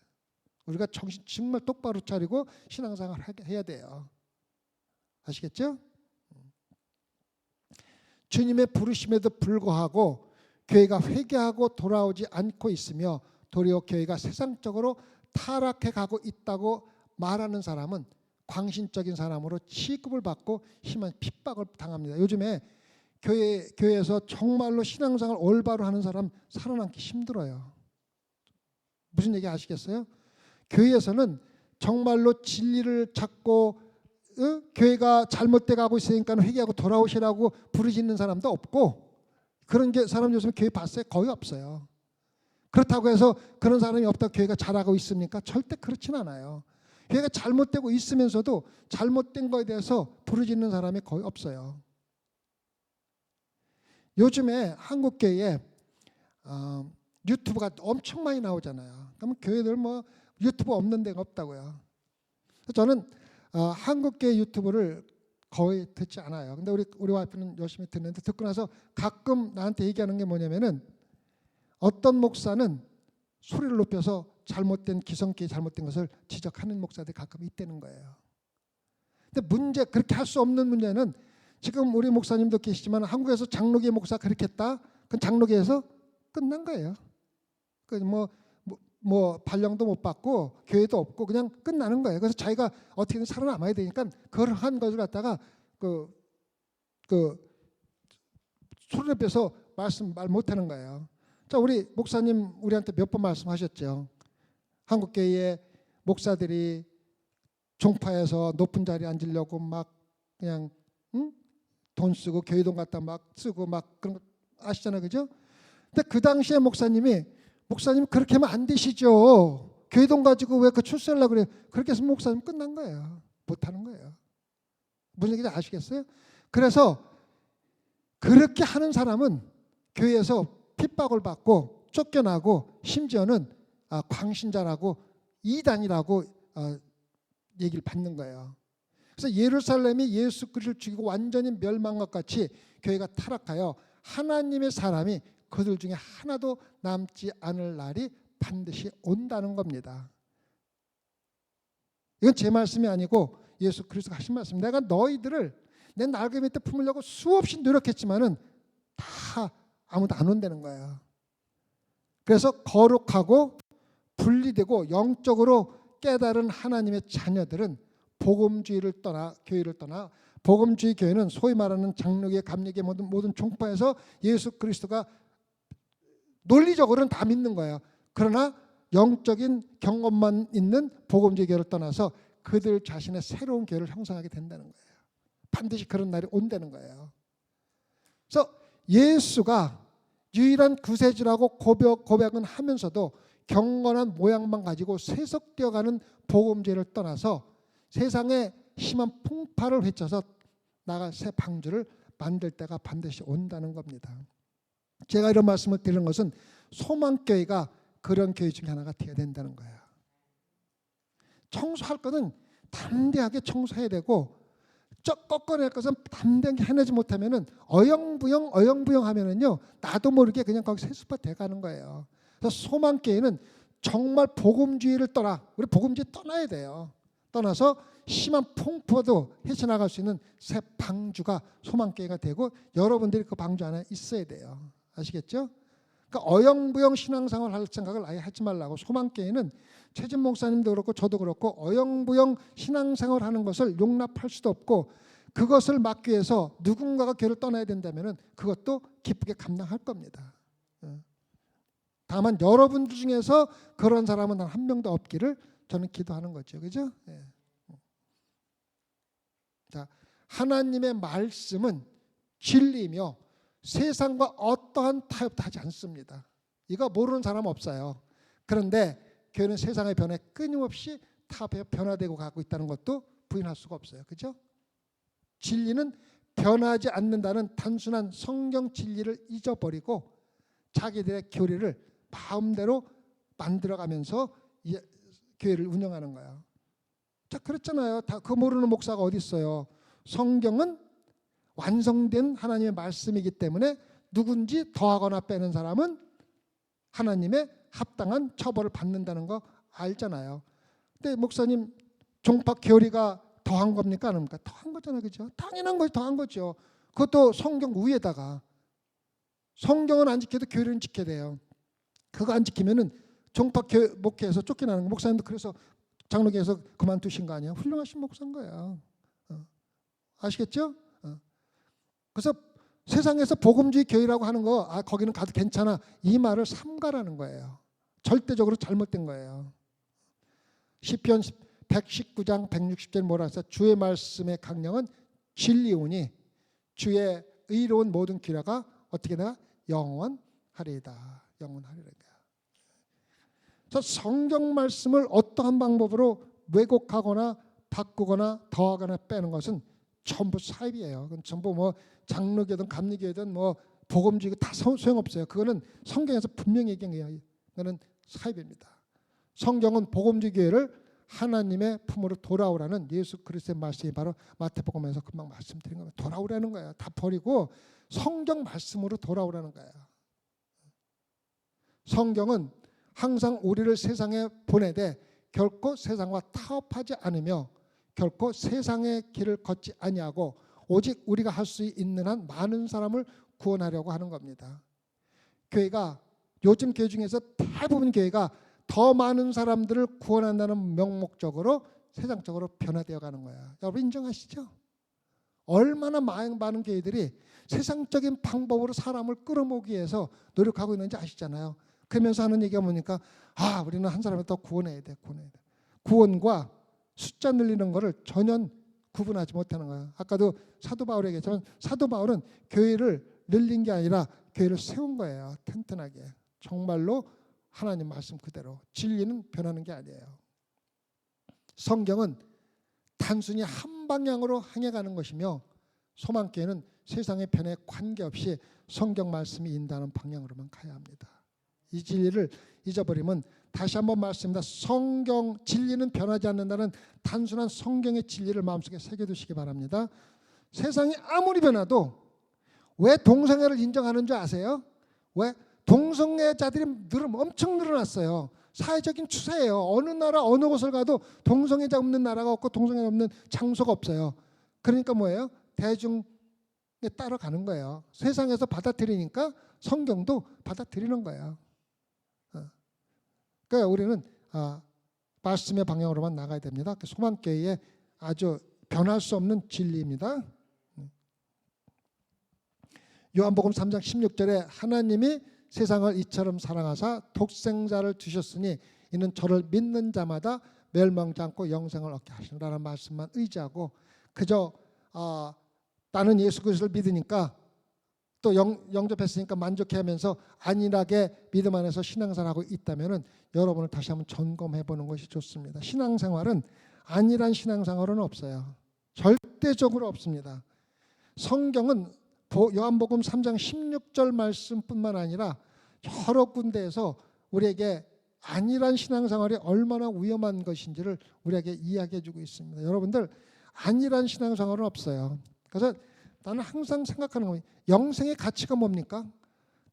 우리가 정신 정말 똑바로 차리고 신앙생활을 해야 돼요. 아시겠죠? 주님의 부르심에도 불구하고 교회가 회개하고 돌아오지 않고 있으며 도리어 교회가 세상적으로 타락해 가고 있다고 말하는 사람은 광신적인 사람으로 취급을 받고 심한 핍박을 당합니다. 요즘에 교회에서 정말로 신앙생활 올바로 하는 사람 살아남기 힘들어요. 무슨 얘기 아시겠어요? 교회에서는 정말로 진리를 찾고 교회가 잘못돼 가고 있으니까 회개하고 돌아오시라고 부르짖는 사람도 없고 그런 사람 요즘 교회 봤어요? 거의 없어요. 그렇다고 해서 그런 사람이 없다고 교회가 잘하고 있습니까? 절대 그렇진 않아요. 교회가 잘못되고 있으면서도 잘못된 거에 대해서 부르짖는 사람이 거의 없어요. 요즘에 한국 교회에 유튜브가 엄청 많이 나오잖아요. 그러면 교회들 뭐 유튜브 없는 데가 없다고요. 저는 한국 교회 유튜브를 거의 듣지 않아요. 근데 우리 와이프는 열심히 듣는데 듣고 나서 가끔 나한테 얘기하는 게 뭐냐면은 어떤 목사는 소리를 높여서 잘못된 기성교회 잘못된 것을 지적하는 목사들이 가끔 있다는 거예요. 근데 그렇게 할 수 없는 문제는 지금 우리 목사님도 계시지만 한국에서 장로계 목사 그렇게 했다? 그건 장로계에서 끝난 거예요. 뭐 발령도 못 받고 교회도 없고 그냥 끝나는 거예요. 그래서 자기가 어떻게든 살아남아야 되니까 그러한 것을 갖다가 소리를 빼서 말 못하는 거예요. 자, 우리 목사님 우리한테 몇 번 말씀하셨죠. 한국교회의 목사들이 종파에서 높은 자리에 앉으려고 막 그냥 돈 쓰고 교회 돈 갖다 막 쓰고 막 그런 거 아시잖아요, 그죠? 근데 그 당시에 목사님 그렇게 하면 안 되시죠. 교회 돈 가지고 왜 그 출세하려고 그래요? 그렇게 해서 목사님 끝난 거예요. 못 하는 거예요. 무슨 얘기인지 아시겠어요? 그래서 그렇게 하는 사람은 교회에서 핍박을 받고 쫓겨나고 심지어는 광신자라고 이단이라고 얘기를 받는 거예요. 그래서 예루살렘이 예수 그리스도를 죽이고 완전히 멸망한 것 같이 교회가 타락하여 하나님의 사람이 그들 중에 하나도 남지 않을 날이 반드시 온다는 겁니다. 이건 제 말씀이 아니고 예수 그리스도가 하신 말씀. 내가 너희들을 내 날개 밑에 품으려고 수없이 노력했지만은 다 아무도 안 온다는 거예요. 그래서 거룩하고 분리되고 영적으로 깨달은 하나님의 자녀들은 복음주의를 떠나 교회를 떠나 복음주의 교회는 소위 말하는 장로계, 감리계 모든 종파에서 예수 그리스도가 논리적으로는 다 믿는 거예요. 그러나 영적인 경험만 있는 복음주의 교회를 떠나서 그들 자신의 새로운 교회를 형성하게 된다는 거예요. 반드시 그런 날이 온다는 거예요. 그래서 예수가 유일한 구세주라고 고백은 하면서도 경건한 모양만 가지고 세속되어가는 복음주의를 떠나서 세상에 심한 풍파를 헤쳐서 나갈 새 방주를 만들 때가 반드시 온다는 겁니다. 제가 이런 말씀을 드리는 것은 소망교회가 그런 교회 중에 하나가 되어야 된다는 거예요. 청소할 것은 담대하게 청소해야 되고 꺾어낼 것은 담대하게 해내지 못하면은 어영부영 하면은요 나도 모르게 그냥 거기 세수파 돼가는 거예요. 그래서 소망교회는 정말 복음주의를 우리 복음주의 떠나야 돼요. 떠나서 심한 풍파도 헤쳐나갈 수 있는 새 방주가 소망교회가 되고 여러분들이 그 방주 안에 있어야 돼요. 아시겠죠? 그러니까 어영부영 신앙생활 할 생각을 아예 하지 말라고. 소망교회는 최진 목사님도 그렇고 저도 그렇고 어영부영 신앙생활 하는 것을 용납할 수도 없고 그것을 막기 위해서 누군가가 교회를 떠나야 된다면 그것도 기쁘게 감당할 겁니다. 다만 여러분들 중에서 그런 사람은 단 한 명도 없기를 저는 기도하는 거죠. 그죠? 예. 자, 하나님의 말씀은 진리며 세상과 어떠한 타협도 하지 않습니다. 이거 모르는 사람 없어요. 그런데 교회는 세상의 변화에 끊임없이 타협해 변화되고 가고 있다는 것도 부인할 수가 없어요. 그죠? 진리는 변하지 않는다는 단순한 성경 진리를 잊어버리고 자기들의 교리를 마음대로 만들어가면서 교회를 운영하는 거예요. 자, 그랬잖아요. 다 그 모르는 목사가 어디 있어요. 성경은 완성된 하나님의 말씀이기 때문에 누군지 더하거나 빼는 사람은 하나님의 합당한 처벌을 받는다는 거 알잖아요. 근데 목사님 종파 교리가 더한 겁니까? 안 합니까? 더한 거잖아요. 그죠? 당연한 거지. 더한 거죠. 그것도 성경 위에다가. 성경은 안 지켜도 교리는 지켜야 돼요. 그거 안 지키면은 종파 목회에서 쫓겨나는 거. 목사님도 그래서 장로교에서 그만두신 거 아니에요? 훌륭하신 목사인 거예요. 아시겠죠? 그래서 세상에서 복음주의 교회라고 하는 거 거기는 가도 괜찮아 이 말을 삼가라는 거예요. 절대적으로 잘못된 거예요. 시편 119장 160절 뭐라 했어요? 주의 말씀의 강령은 진리오니 주의 의로운 모든 기라가 어떻게 되나? 영원하리이다. 영원하리이다. 그래서 성경 말씀을 어떠한 방법으로 왜곡하거나 바꾸거나 더하거나 빼는 것은 전부 사입이에요. 그건 전부 뭐 장로교든 감리교든 뭐 복음주의 다 소용없어요. 그거는 성경에서 분명히 얘기해요. 그거는 사입입니다. 성경은 복음주의 교회를 하나님의 품으로 돌아오라는 예수 그리스도의 말씀이 바로 마태복음에서 금방 말씀드린 겁니다. 돌아오라는 거예요. 다 버리고 성경 말씀으로 돌아오라는 거예요. 성경은 항상 우리를 세상에 보내되 결코 세상과 타협하지 않으며 결코 세상의 길을 걷지 아니하고 오직 우리가 할 수 있는 한 많은 사람을 구원하려고 하는 겁니다. 교회가 요즘 교회 중에서 대부분 교회가 더 많은 사람들을 구원한다는 명목적으로 세상적으로 변화되어 가는 거야. 여러분 인정하시죠? 얼마나 많은 교회들이 세상적인 방법으로 사람을 끌어모으기 위해서 노력하고 있는지 아시잖아요. 그러면서 하는 얘기가 뭐니까 우리는 한 사람을 더 구원해야 돼. 구원과 숫자 늘리는 거를 전혀 구분하지 못하는 거예요. 아까도 사도 바울이 얘기했지만 사도 바울은 교회를 늘린 게 아니라 교회를 세운 거예요. 튼튼하게. 정말로 하나님 말씀 그대로. 진리는 변하는 게 아니에요. 성경은 단순히 한 방향으로 향해 가는 것이며 소망교회는 세상의 변에 관계없이 성경 말씀이 인도하는 방향으로만 가야 합니다. 이 진리를 잊어버리면 다시 한번 말씀입니다. 성경 진리는 변하지 않는다는 단순한 성경의 진리를 마음속에 새겨두시기 바랍니다. 세상이 아무리 변해도 왜 동성애를 인정하는 줄 아세요? 왜? 동성애자들이 엄청 늘어났어요. 사회적인 추세예요. 어느 나라 어느 곳을 가도 동성애자 없는 나라가 없고 동성애 없는 장소가 없어요. 그러니까 뭐예요? 대중에 따라가는 거예요. 세상에서 받아들이니까 성경도 받아들이는 거예요. 그러니까 우리는 말씀의 방향으로만 나가야 됩니다. 소망교회의 아주 변할 수 없는 진리입니다. 요한복음 3장 16절에 하나님이 세상을 이처럼 사랑하사 독생자를 주셨으니 이는 저를 믿는 자마다 멸망치 않고 영생을 얻게 하시라는 말씀만 의지하고 그저 나는 예수 그리스도를 믿으니까 또 영접했으니까 만족해하면서 안일하게 믿음 안에서 신앙생활하고 있다면 여러분을 다시 한번 점검해 보는 것이 좋습니다. 신앙생활은 안일한 신앙생활은 없어요. 절대적으로 없습니다. 성경은 요한복음 3장 16절 말씀뿐만 아니라 여러 군데에서 우리에게 안일한 신앙생활이 얼마나 위험한 것인지를 우리에게 이야기해 주고 있습니다. 여러분들, 안일한 신앙생활은 없어요. 그래서 나는 항상 생각하는 겁니다. 영생의 가치가 뭡니까?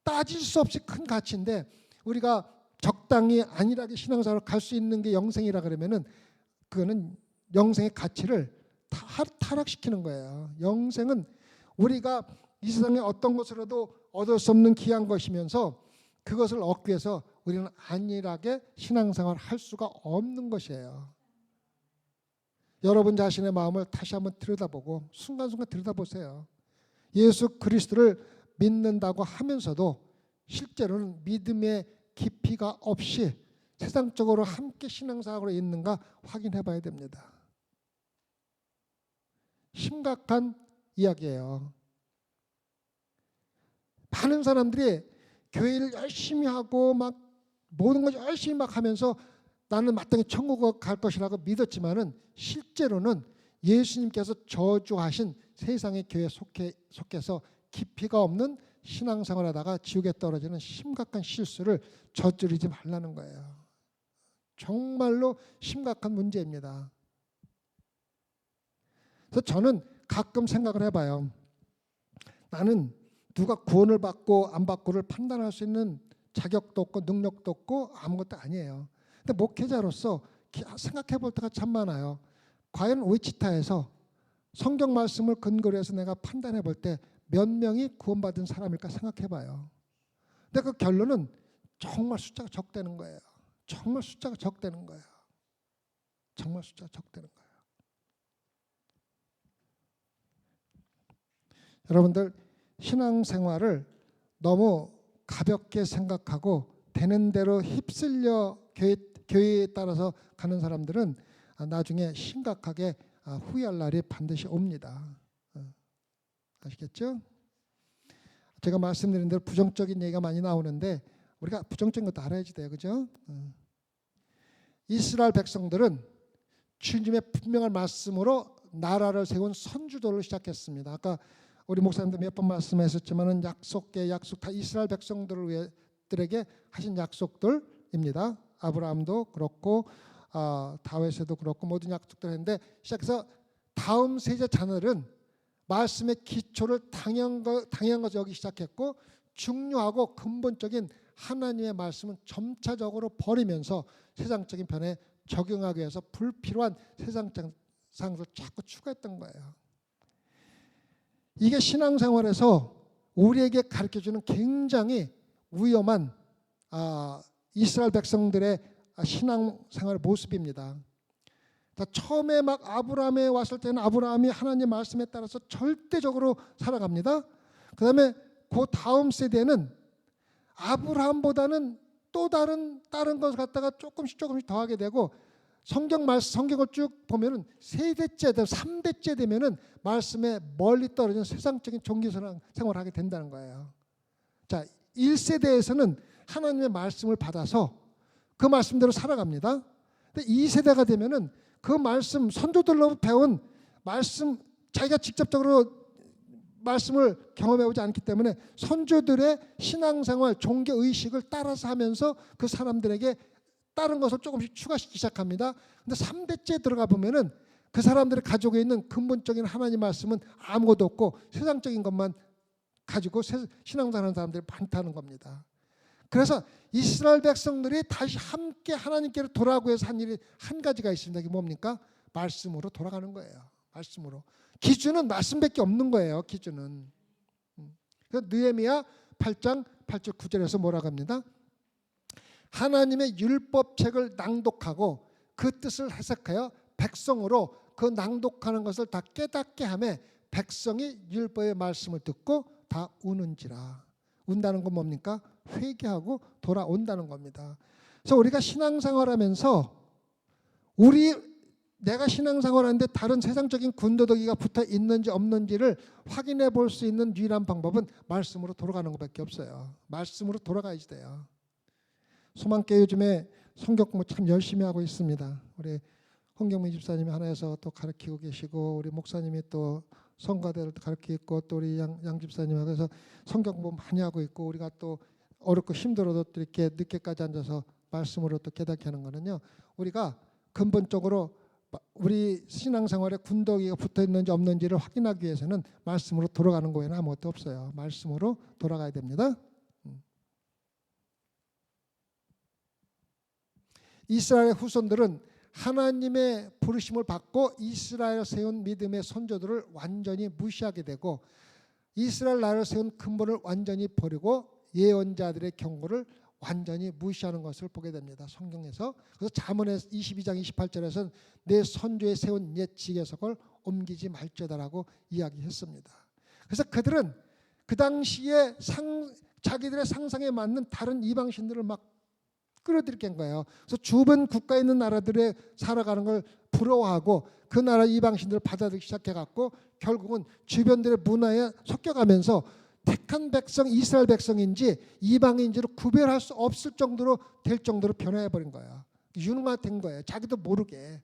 따질 수 없이 큰 가치인데 우리가 적당히 안일하게 신앙생활을 갈 수 있는 게 영생이라 그러면은 그거는 영생의 가치를 타락시키는 거예요. 영생은 우리가 이 세상에 어떤 것으로도 얻을 수 없는 귀한 것이면서 그것을 얻기 위해서 우리는 안일하게 신앙생활을 할 수가 없는 것이에요. 여러분 자신의 마음을 다시 한번 들여다보고 순간순간 들여다보세요. 예수 그리스도를 믿는다고 하면서도 실제로는 믿음의 깊이가 없이 세상적으로 함께 신앙생활로 있는가 확인해 봐야 됩니다. 심각한 이야기예요. 많은 사람들이 교회를 열심히 하고 막 모든 걸 열심히 막 하면서 나는 마땅히 천국에 갈 것이라고 믿었지만은 실제로는 예수님께서 저주하신 세상의 교회에 속해서 깊이가 없는 신앙생활하다가 지옥에 떨어지는 심각한 실수를 저지르지 말라는 거예요. 정말로 심각한 문제입니다. 그래서 저는 가끔 생각을 해봐요. 나는 누가 구원을 받고 안 받고를 판단할 수 있는 자격도 없고 능력도 없고 아무것도 아니에요. 근데 목회자로서 생각해 볼 때가 참 많아요. 과연 위치타에서 성경 말씀을 근거로 해서 내가 판단해 볼 때 몇 명이 구원받은 사람일까 생각해 봐요. 근데 그 결론은 정말 숫자가 적다는 거예요. 정말 숫자가 적다는 거예요. 정말 숫자가 적다는 거예요. 여러분들, 신앙생활을 너무 가볍게 생각하고 되는 대로 휩쓸려 교회에 따라서 가는 사람들은 나중에 심각하게 후회할 날이 반드시 옵니다. 아시겠죠? 제가 말씀드린 대로 부정적인 얘기가 많이 나오는데 우리가 부정적인 것도 알아야지 돼요. 그죠? 이스라엘 백성들은 주님의 분명한 말씀으로 나라를 세운 선주들로 시작했습니다. 아까 우리 목사님도 몇 번 말씀하셨지만은 약속의 약속 다 이스라엘 백성들에게 하신 약속들입니다. 아브라함도 그렇고 다윗에도 그렇고 모든 약속들 했는데 시작해서 다음 세대 자녀들은 말씀의 기초를 당연한 것을 여기 시작했고 중요하고 근본적인 하나님의 말씀은 점차적으로 버리면서 세상적인 변화에 적용하기 위해서 불필요한 세상적 상을 자꾸 추가했던 거예요. 이게 신앙생활에서 우리에게 가르쳐주는 굉장히 위험한 이스라엘 백성들의 신앙생활 모습입니다. 처음에 막 아브라함에 왔을 때는 아브라함이 하나님 말씀에 따라서 절대적으로 살아갑니다. 그 다음에 그 다음 세대는 아브라함보다는 또 다른 것을 갖다가 조금씩 더하게 되고 성경을 쭉 보면은 세대째, 3대째 되면은 말씀에 멀리 떨어진 세상적인 종교 생활을 하게 된다는 거예요. 자, 1세대에서는 하나님의 말씀을 받아서 그 말씀대로 살아갑니다. 근데 2세대가 되면은 그 말씀, 선조들로 배운 말씀, 자기가 직접적으로 말씀을 경험해오지 않기 때문에 선조들의 신앙생활, 종교의식을 따라서 하면서 그 사람들에게 다른 것을 조금씩 추가시키기 시작합니다. 근데 3대째 들어가 보면은 그 사람들이 가지고 있는 근본적인 하나님 말씀은 아무것도 없고 세상적인 것만 가지고 신앙생활하는 사람들이 많다는 겁니다. 그래서 이스라엘 백성들이 다시 함께 하나님께로 돌아가기 위해서 한 일이 한 가지가 있습니다. 그게 뭡니까? 말씀으로 돌아가는 거예요. 말씀으로. 기준은 말씀밖에 없는 거예요. 기준은. 그래서 느헤미야 8장 8절 9절에서 뭐라고 합니다? 하나님의 율법책을 낭독하고 그 뜻을 해석하여 백성으로 그 낭독하는 것을 다 깨닫게 하며 백성이 율법의 말씀을 듣고 다 우는지라. 운다는 건 뭡니까? 회개하고 돌아온다는 겁니다. 그래서 우리가 신앙생활하면서 내가 신앙생활하는데 다른 세상적인 군더더기가 붙어 있는지 없는지를 확인해 볼 수 있는 유일한 방법은 말씀으로 돌아가는 것밖에 없어요. 말씀으로 돌아가야지 돼요. 소망교회 요즘에 성경 공부 참 열심히 하고 있습니다. 우리 홍경민 집사님이 하나에서 또 가르치고 계시고 우리 목사님이 또 성가대를 가르치고 있고 또 우리 양 집사님하고 해서 성경 공부 많이 하고 있고 우리가 또 어렵고 힘들어도 또 이렇게 늦게까지 앉아서 말씀으로 또 깨닫게 하는 거는요. 우리가 근본적으로 우리 신앙생활에 군더기가 붙어 있는지 없는지를 확인하기 위해서는 말씀으로 돌아가는 거에는 아무것도 없어요. 말씀으로 돌아가야 됩니다. 이스라엘의 후손들은 하나님의 부르심을 받고 이스라엘 세운 믿음의 선조들을 완전히 무시하게 되고 이스라엘 나라를 세운 근본을 완전히 버리고 예언자들의 경고를 완전히 무시하는 것을 보게 됩니다. 성경에서. 그래서 잠언의 22장 28절에서는 내 선조에 세운 옛 지계석을 옮기지 말지어다라고 이야기했습니다. 그래서 그들은 그 당시에 자기들의 상상에 맞는 다른 이방신들을 막 끌어들인 거예요. 그래서 주변 국가에 있는 나라들에 살아가는 걸 부러워하고 그 나라 이방신들을 받아들이기 시작해갖고 결국은 주변들의 문화에 섞여가면서 택한 백성 이스라엘 백성인지 이방인지를 구별할 수 없을 정도로 될 정도로 변해버린 거예요. 유능화된 거예요. 자기도 모르게.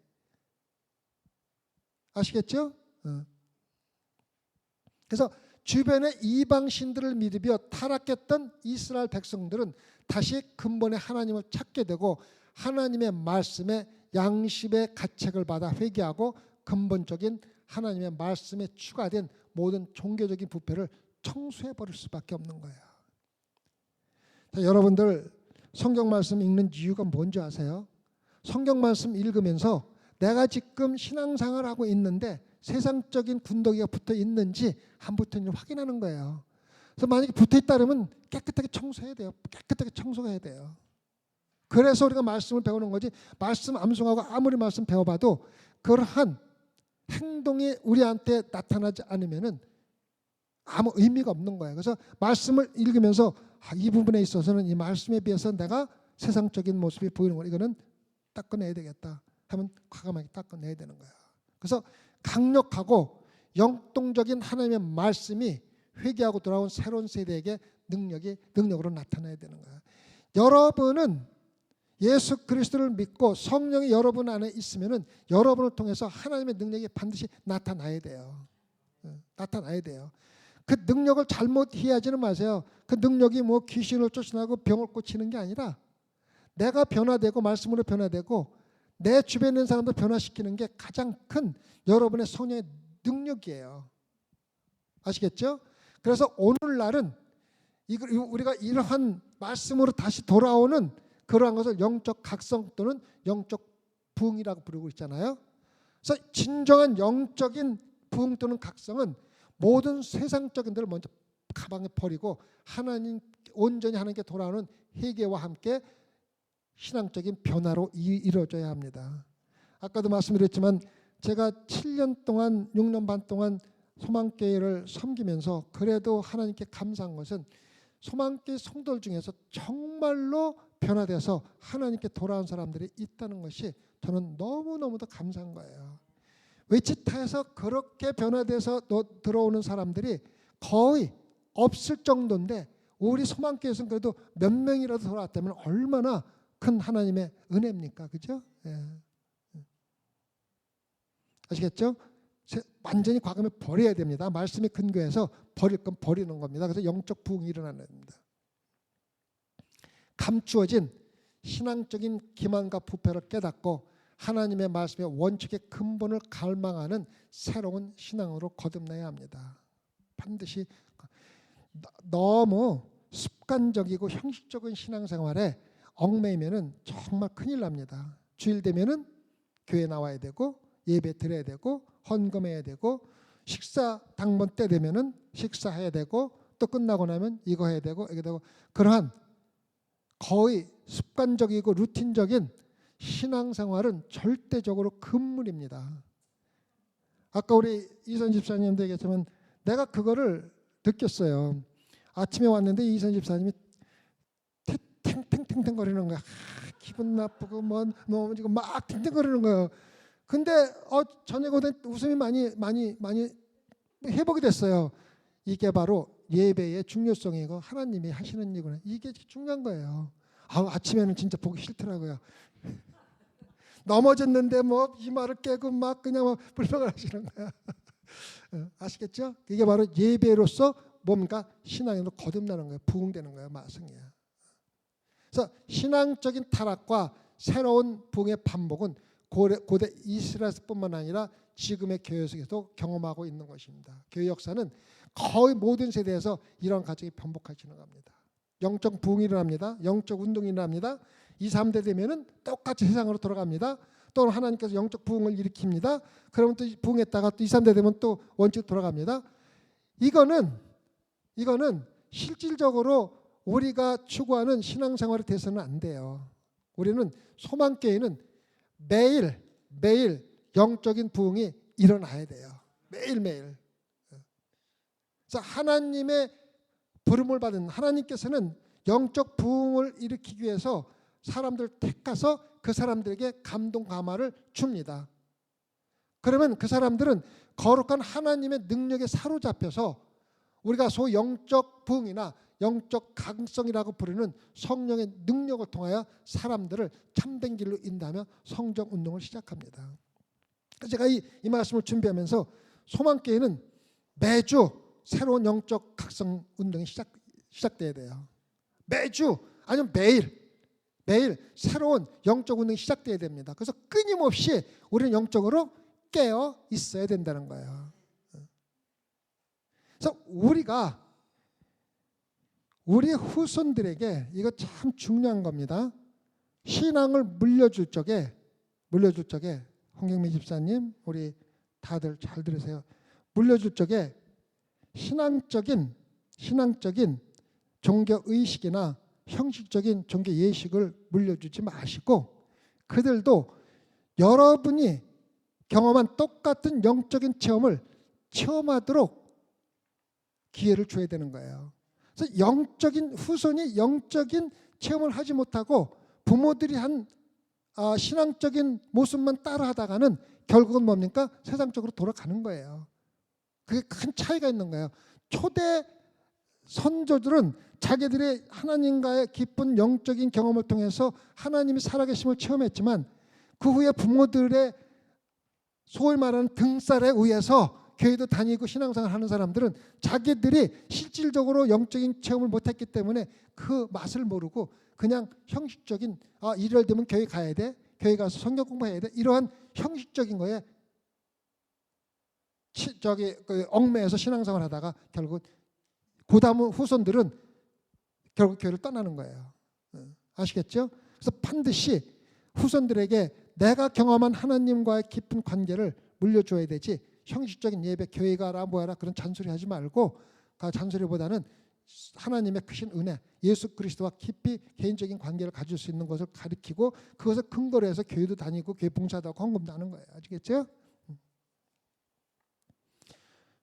아시겠죠? 그래서 주변의 이방신들을 믿으며 타락했던 이스라엘 백성들은 다시 근본의 하나님을 찾게 되고 하나님의 말씀에 양심의 가책을 받아 회개하고 근본적인 하나님의 말씀에 추가된 모든 종교적인 부패를 청소해버릴 수밖에 없는 거예요. 자, 여러분들 성경 말씀 읽는 이유가 뭔지 아세요? 성경 말씀 읽으면서 내가 지금 신앙생활을 하고 있는데 세상적인 군더기가 붙어 있는지 안 붙어 있는지 확인하는 거예요. 그래서 만약에 붙어 있다 그러면 깨끗하게 청소해야 돼요. 깨끗하게 청소해야 돼요. 그래서 우리가 말씀을 배우는 거지 말씀 암송하고 아무리 말씀 배워봐도 그러한 행동이 우리한테 나타나지 않으면은 아무 의미가 없는 거예요. 그래서 말씀을 읽으면서 이 부분에 있어서는 이 말씀에 비해서 내가 세상적인 모습이 보이는 거 이거는 닦아내야 되겠다 하면 과감하게 닦아내야 되는 거예요. 그래서 강력하고 영동적인 하나님의 말씀이 회개하고 돌아온 새로운 세대에게 능력으로 나타나야 되는 거예요. 여러분은 예수 그리스도를 믿고 성령이 여러분 안에 있으면은 여러분을 통해서 하나님의 능력이 반드시 나타나야 돼요. 나타나야 돼요. 그 능력을 잘못 이해하지는 마세요. 그 능력이 뭐 귀신을 쫓아나고 병을 고치는 게 아니라 내가 변화되고 말씀으로 변화되고 내 주변에 있는 사람도 변화시키는 게 가장 큰 여러분의 성령의 능력이에요. 아시겠죠? 그래서 오늘날은 우리가 이러한 말씀으로 다시 돌아오는 그러한 것을 영적 각성 또는 영적 부흥이라고 부르고 있잖아요. 그래서 진정한 영적인 부흥 또는 각성은 모든 세상적인 것을 먼저 가방에 버리고 하나님 온전히 하나님께 돌아오는 회개와 함께 신앙적인 변화로 이루어져야 합니다. 아까도 말씀드렸지만 제가 7년 동안 6년 반 동안 소망교회를 섬기면서 그래도 하나님께 감사한 것은 소망교회 성도들 중에서 정말로 변화돼서 하나님께 돌아온 사람들이 있다는 것이 저는 너무너무도 감사한 거예요. 위치타에서 그렇게 변화돼서 들어오는 사람들이 거의 없을 정도인데 우리 소망교회에서는 그래도 몇 명이라도 돌아왔다면 얼마나 큰 하나님의 은혜입니까? 그죠? 예. 아시겠죠? 완전히 과감히 버려야 됩니다. 말씀에 근거해서 버릴 건 버리는 겁니다. 그래서 영적 부흥이 일어나는 겁니다. 감추어진 신앙적인 기만과 부패를 깨닫고 하나님의 말씀의 원칙의 근본을 갈망하는 새로운 신앙으로 거듭나야 합니다. 반드시 너무 습관적이고 형식적인 신앙생활에 얽매이면은 정말 큰일 납니다. 주일 되면은 교회 나와야 되고 예배 드려야 되고 헌금해야 되고 식사 당번 때 되면은 식사해야 되고 또 끝나고 나면 이거 해야 되고 이게 되고 그러한 거의 습관적이고 루틴적인 신앙생활은 절대적으로 금물입니다. 아까 우리 이선 집사님도 얘기했지만 내가 그거를 느꼈어요. 아침에 왔는데 이선 집사님이 탱탱탱탱 거리는 거야. 기분 나쁘고 뭐 넘어지고 막 탱탱거리는 거예요. 근데 저녁 오던 웃음이 많이 회복이 됐어요. 이게 바로 예배의 중요성이고 하나님이 하시는 일이구나. 이게 중요한 거예요. 아침에는 진짜 보기 싫더라고요. 넘어졌는데 뭐 이마를 깨고 막 그냥 불평을 하시는 거야. 아시겠죠? 이게 바로 예배로서 뭡니까? 신앙으로 거듭나는 거예요. 부흥되는 거예요. 마성이야. 그래서 신앙적인 타락과 새로운 부흥의 반복은 고대 이스라엘뿐만 아니라 지금의 교회 속에서도 경험하고 있는 것입니다. 교회 역사는 거의 모든 세대에서 이런 과정이 반복하시는 겁니다. 영적 부흥이 일어납니다. 영적 운동이 일어납니다. 2, 3대 되면은 똑같이 세상으로 돌아갑니다. 또 하나님께서 영적 부흥을 일으킵니다. 그러면 또 부흥했다가 또 2, 3대 되면 또 원칙 돌아갑니다. 이거는 실질적으로 우리가 추구하는 신앙생활이 돼서는 안 돼요. 우리는 소망교회는 매일 영적인 부흥이 일어나야 돼요. 매일매일. 그래서 하나님의 부름을 받은 하나님께서는 영적 부흥을 일으키기 위해서 사람들을 택해서 그 사람들에게 감동 감화를 줍니다. 그러면 그 사람들은 거룩한 하나님의 능력에 사로잡혀서 우리가 소위 영적 부흥이나 영적 강성이라고 부르는 성령의 능력을 통하여 사람들을 참된 길로 인도하며 성령 운동을 시작합니다. 제가 이 말씀을 준비하면서 소망교회는 매주 새로운 영적 각성 운동이 시작돼야 돼요. 매주 아니면 매일 새로운 영적 운동이 시작돼야 됩니다. 그래서 끊임없이 우리는 영적으로 깨어 있어야 된다는 거예요. 그래서 우리 후손들에게 이거 참 중요한 겁니다. 신앙을 물려줄 적에 홍경미 집사님, 우리 다들 잘 들으세요. 물려줄 적에 신앙적인 종교 의식이나 형식적인 종교 예식을 물려주지 마시고 그들도 여러분이 경험한 똑같은 영적인 체험을 체험하도록 기회를 줘야 되는 거예요. 그래서 후손이 영적인 체험을 하지 못하고 부모들이 한 신앙적인 모습만 따라하다가는 결국은 뭡니까? 세상적으로 돌아가는 거예요. 그게 큰 차이가 있는 거예요. 초대 선조들은 자기들의 하나님과의 깊은 영적인 경험을 통해서 하나님이 살아계심을 체험했지만 그 후에 부모들의 소위 말하는 등살에 의해서 교회도 다니고 신앙생활 하는 사람들은 자기들이 실질적으로 영적인 체험을 못했기 때문에 그 맛을 모르고 그냥 형식적인 일요일 되면 교회 가야 돼, 교회 가서 성경 공부해야 돼, 이러한 형식적인 거에 얽매여서 신앙생활 하다가 결국 그 다음 후손들은 결국 교회를 떠나는 거예요. 아시겠죠? 그래서 반드시 후손들에게 내가 경험한 하나님과의 깊은 관계를 물려줘야 되지 형식적인 예배, 교회 가라 뭐하라 그런 잔소리 하지 말고 그 잔소리보다는 하나님의 크신 은혜, 예수 그리스도와 깊이 개인적인 관계를 가질 수 있는 것을 가르치고 그것을 근거로 해서 교회도 다니고 교회 봉사도 하고 헌금도 하는 거예요. 아시겠죠?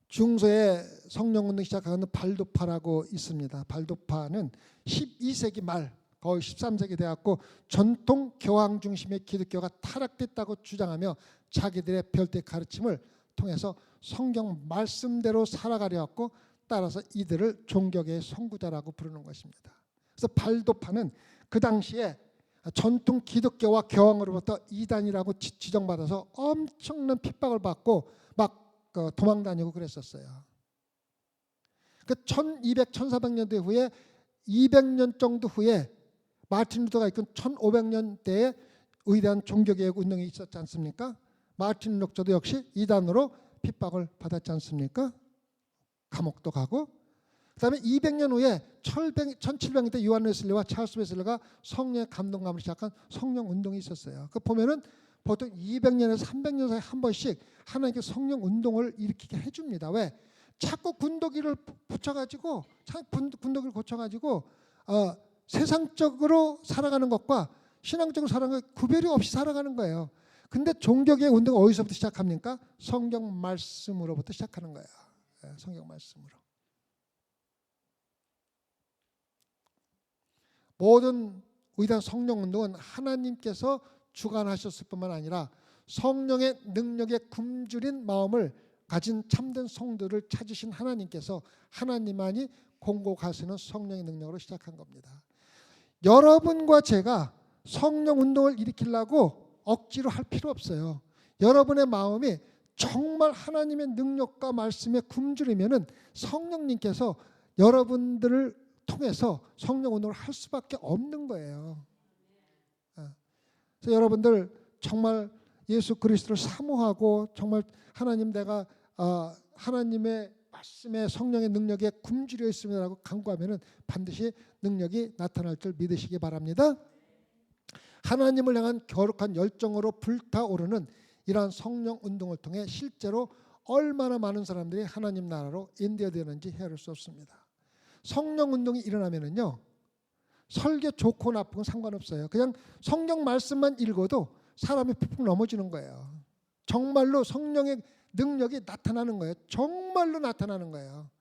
중소에 성령운동 시작하는 발도파라고 있습니다. 발도파는 12세기 말 거의 13세기 되었고 전통 교황 중심의 기독교가 타락됐다고 주장하며 자기들의 별도의 가르침을 통해서 성경 말씀대로 살아가려 했고 따라서 이들을 종교계의 선구자라고 부르는 것입니다. 그래서 발도파는 그 당시에 전통 기독교와 교황으로부터 이단이라고 지정받아서 엄청난 핍박을 받고 막 도망 다니고 그랬었어요. 그 1200, 1400년대 후에 200년 정도 후에 마틴 루터가 이끈 1500년대에 위대한 종교개혁 운동이 있었지 않습니까? 마틴 루터도 역시 이단으로 핍박을 받았지 않습니까? 감옥도 가고 그 다음에 200년 후에 1700년대 요한 웨슬리와 찰스 웨슬리가 성령의 감동감을 시작한 성령 운동이 있었어요. 그 보면은 보통 200년에서 300년 사이에 한 번씩 하나님께 성령 운동을 일으키게 해줍니다. 왜? 자꾸 군더기를 붙여가지고 군더기를 고쳐가지고 세상적으로 살아가는 것과 신앙적으로 살아가는 것 구별이 없이 살아가는 거예요. 근데 종교개혁 운동은 어디서부터 시작합니까? 성경 말씀으로부터 시작하는 거예요. 성경 말씀으로. 모든 위대한 성령 운동은 하나님께서 주관하셨을 뿐만 아니라 성령의 능력에 굶주린 마음을 가진 참된 성도를 찾으신 하나님께서 하나님만이 공고하시는 성령의 능력으로 시작한 겁니다. 여러분과 제가 성령 운동을 일으키려고 억지로 할 필요 없어요. 여러분의 마음이 정말 하나님의 능력과 말씀에 굶주리면은 성령님께서 여러분들을 통해서 성령 운동을 할 수밖에 없는 거예요. 그래서 여러분들 정말 예수 그리스도를 사모하고 정말 하나님 내가 하나님의 말씀에 성령의 능력에 굶주려 있습니다라고 간구하면은 반드시 능력이 나타날 줄 믿으시기 바랍니다. 하나님을 향한 거룩한 열정으로 불타오르는 이러한 성령 운동을 통해 실제로 얼마나 많은 사람들이 하나님 나라로 인도되는지 헤아릴 수 없습니다. 성령 운동이 일어나면은요, 설교 좋고 나쁜 건 상관없어요. 그냥 성경 말씀만 읽어도 사람이 푹푹 넘어지는 거예요. 정말로 성령의 능력이 나타나는 거예요. 정말로 나타나는 거예요.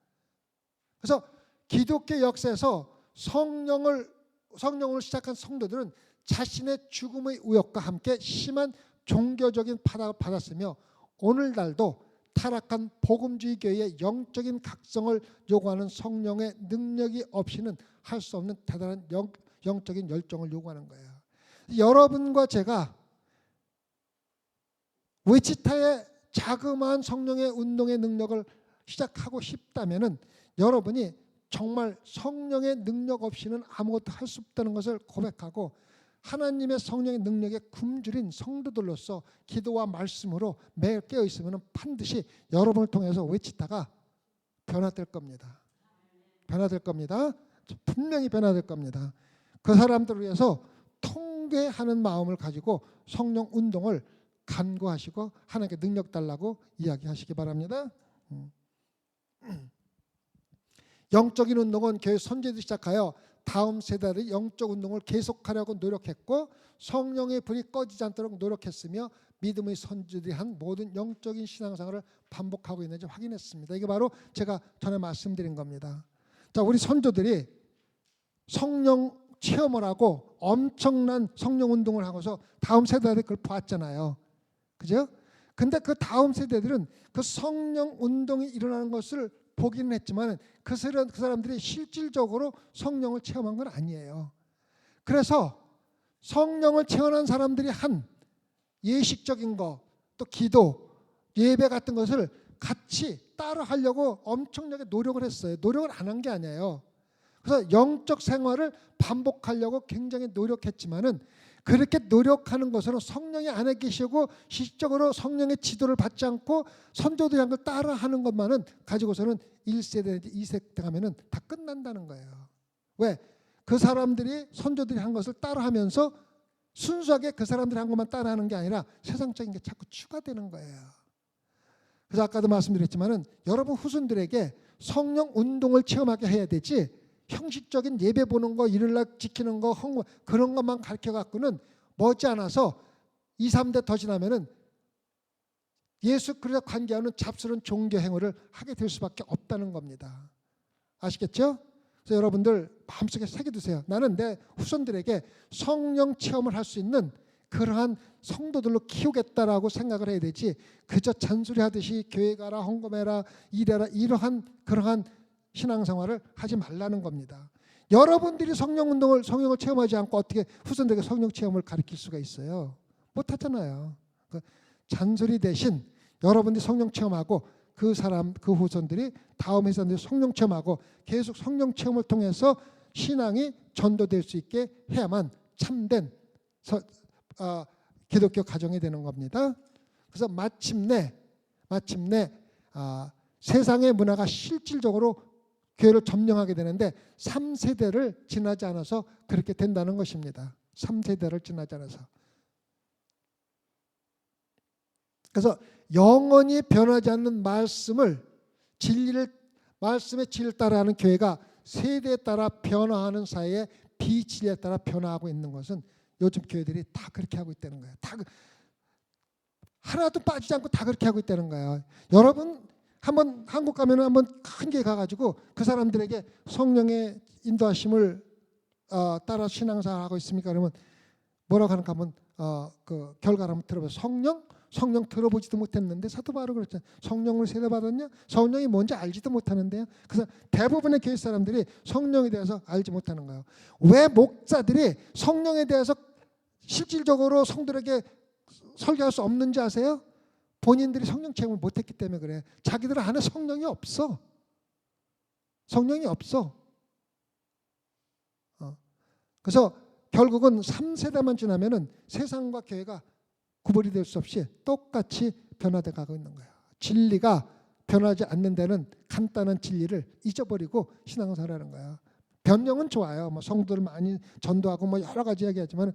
그래서 기독교 역사에서 성령을 시작한 성도들은 자신의 죽음의 우역과 함께 심한 종교적인 파닥을 받았으며 오늘날도 타락한 복음주의 교회의 영적인 각성을 요구하는 성령의 능력이 없이는 할 수 없는 대단한 영적인 열정을 요구하는 거예요. 여러분과 제가 위치타의 자그마한 성령의 운동의 능력을 시작하고 싶다면은 여러분이 정말 성령의 능력 없이는 아무것도 할 수 없다는 것을 고백하고 하나님의 성령의 능력에 굶주린 성도들로서 기도와 말씀으로 매일 깨어 있으면 반드시 여러분을 통해서 위치타가 변화될 겁니다. 변화될 겁니다. 분명히 변화될 겁니다. 그 사람들을 위해서 통회하는 마음을 가지고 성령 운동을 간구하시고 하나님께 능력 달라고 이야기하시기 바랍니다. 영적인 운동은 교회 선제도 시작하여 다음 세대들이 영적 운동을 계속하려고 노력했고 성령의 불이 꺼지지 않도록 노력했으며 믿음의 선지들이 한 모든 영적인 신앙생활을 반복하고 있는지 확인했습니다. 이게 바로 제가 전에 말씀드린 겁니다. 자, 우리 선조들이 성령 체험을 하고 엄청난 성령 운동을 하고서 다음 세대들이 그걸 봤잖아요. 그죠? 근데 그 다음 세대들은 그 성령 운동이 일어나는 것을 보기는 했지만 그 사람들이 실질적으로 성령을 체험한 건 아니에요. 그래서 성령을 체험한 사람들이 한 예식적인 거, 또 기도, 예배 같은 것을 같이 따라 하려고 엄청나게 노력을 했어요. 노력을 안 한 게 아니에요. 그래서 영적 생활을 반복하려고 굉장히 노력했지만은 그렇게 노력하는 것으로 성령이 안에 계시고 실질적으로 성령의 지도를 받지 않고 선조들이 한 걸 따라하는 것만은 가지고서는 1세대, 2세대 가면은 다 끝난다는 거예요. 왜? 그 사람들이 선조들이 한 것을 따라하면서 순수하게 그 사람들이 한 것만 따라하는 게 아니라 세상적인 게 자꾸 추가되는 거예요. 그래서 아까도 말씀드렸지만은 여러분 후손들에게 성령 운동을 체험하게 해야 되지 형식적인 예배 보는 거, 일요일날 지키는 거, 그런 것만 가르쳐 갖고는 머지않아서 2, 3대 더 지나면은 예수 그리스도 관계하는 잡스러운 종교 행위를 하게 될 수밖에 없다는 겁니다. 아시겠죠? 그래서 여러분들 마음속에 새겨두세요. 나는 내 후손들에게 성령 체험을 할 수 있는 그러한 성도들로 키우겠다라고 생각을 해야 되지 그저 잔소리하듯이 교회 가라, 헌금해라, 이래라 이러한 그러한 신앙생활을 하지 말라는 겁니다. 여러분들이 성령을 체험하지 않고 어떻게 후손들에게 성령 체험을 가르칠 수가 있어요? 못하잖아요. 잔소리 대신 여러분들이 성령 체험하고 그 후손들이 다음 세대들이 성령 체험하고 계속 성령 체험을 통해서 신앙이 전도될 수 있게 해야만 참된 기독교 가정이 되는 겁니다. 그래서 마침내 세상의 문화가 실질적으로 교회를 점령하게 되는데 3세대를 지나지 않아서 그렇게 된다는 것입니다. 3세대를 지나지 않아서. 그래서 영원히 변하지 않는 말씀의 진리를 따라하는 교회가 세대에 따라 변화하는 사이에 비진리에 따라 변화하고 있는 것은 요즘 교회들이 다 그렇게 하고 있다는 거예요. 다 하나도 빠지지 않고 다 그렇게 하고 있다는 거예요. 여러분 한번 한국 가면은 한번 큰 게 가가지고 그 사람들에게 성령의 인도하심을 따라 신앙생활하고 있습니까? 그러면 뭐라고 하는가 한번 그 결과를 한번 들어보세요. 성령 들어보지도 못했는데 사도 바로 그랬잖아요. 성령을 세례받았냐? 성령이 뭔지 알지도 못하는데요. 그래서 대부분의 교회 사람들이 성령에 대해서 알지 못하는 거예요. 왜 목사들이 성령에 대해서 실질적으로 성들에게 설교할 수 없는지 아세요? 본인들이 성령 체험을 못했기 때문에 그래. 자기들 안에 성령이 없어. 성령이 없어. 그래서 결국은 3세대만 지나면은 세상과 교회가 구분이 될 수 없이 똑같이 변화돼 가고 있는 거야. 진리가 변하지 않는 데는 간단한 진리를 잊어버리고 신앙생활하는 거야. 변명은 좋아요. 뭐 성도들 많이 전도하고 뭐 여러 가지 이야기하지만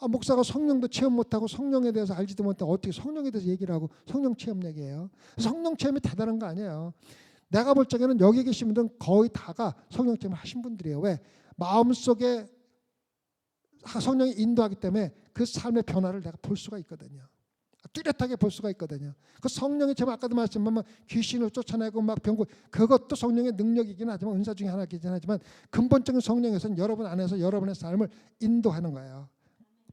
목사가 성령도 체험 못하고 성령에 대해서 알지도 못하고 어떻게 성령에 대해서 얘기를 하고 성령 체험 얘기해요. 성령 체험이 대단한 거 아니에요. 내가 볼 적에는 여기 계신 분들은 거의 다가 성령 체험을 하신 분들이에요. 왜? 마음속에 성령이 인도하기 때문에 그 삶의 변화를 내가 볼 수가 있거든요. 뚜렷하게 볼 수가 있거든요. 그 성령이 제가 아까도 말씀드렸지만 귀신을 쫓아내고 막 병고 그것도 성령의 능력이긴 하지만 은사 중에 하나이긴 하지만 근본적인 성령에서는 여러분 안에서 여러분의 삶을 인도하는 거예요.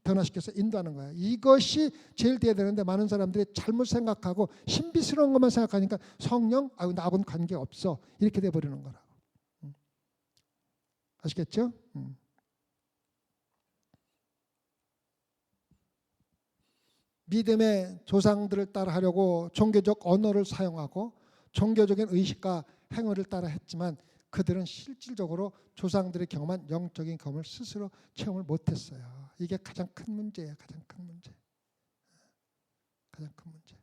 변화시켜서 인도하는 거예요. 이것이 제일 돼야 되는데 많은 사람들이 잘못 생각하고 신비스러운 것만 생각하니까 성령 나하고는 관계없어 이렇게 돼버리는 거라고. 아시겠죠? 믿음의 조상들을 따라하려고 종교적 언어를 사용하고 종교적인 의식과 행위를 따라 했지만 그들은 실질적으로 조상들이 경험한 영적인 경험을 스스로 체험을 못했어요. 이게 가장 큰 문제예요. 가장 큰 문제. 가장 큰 문제.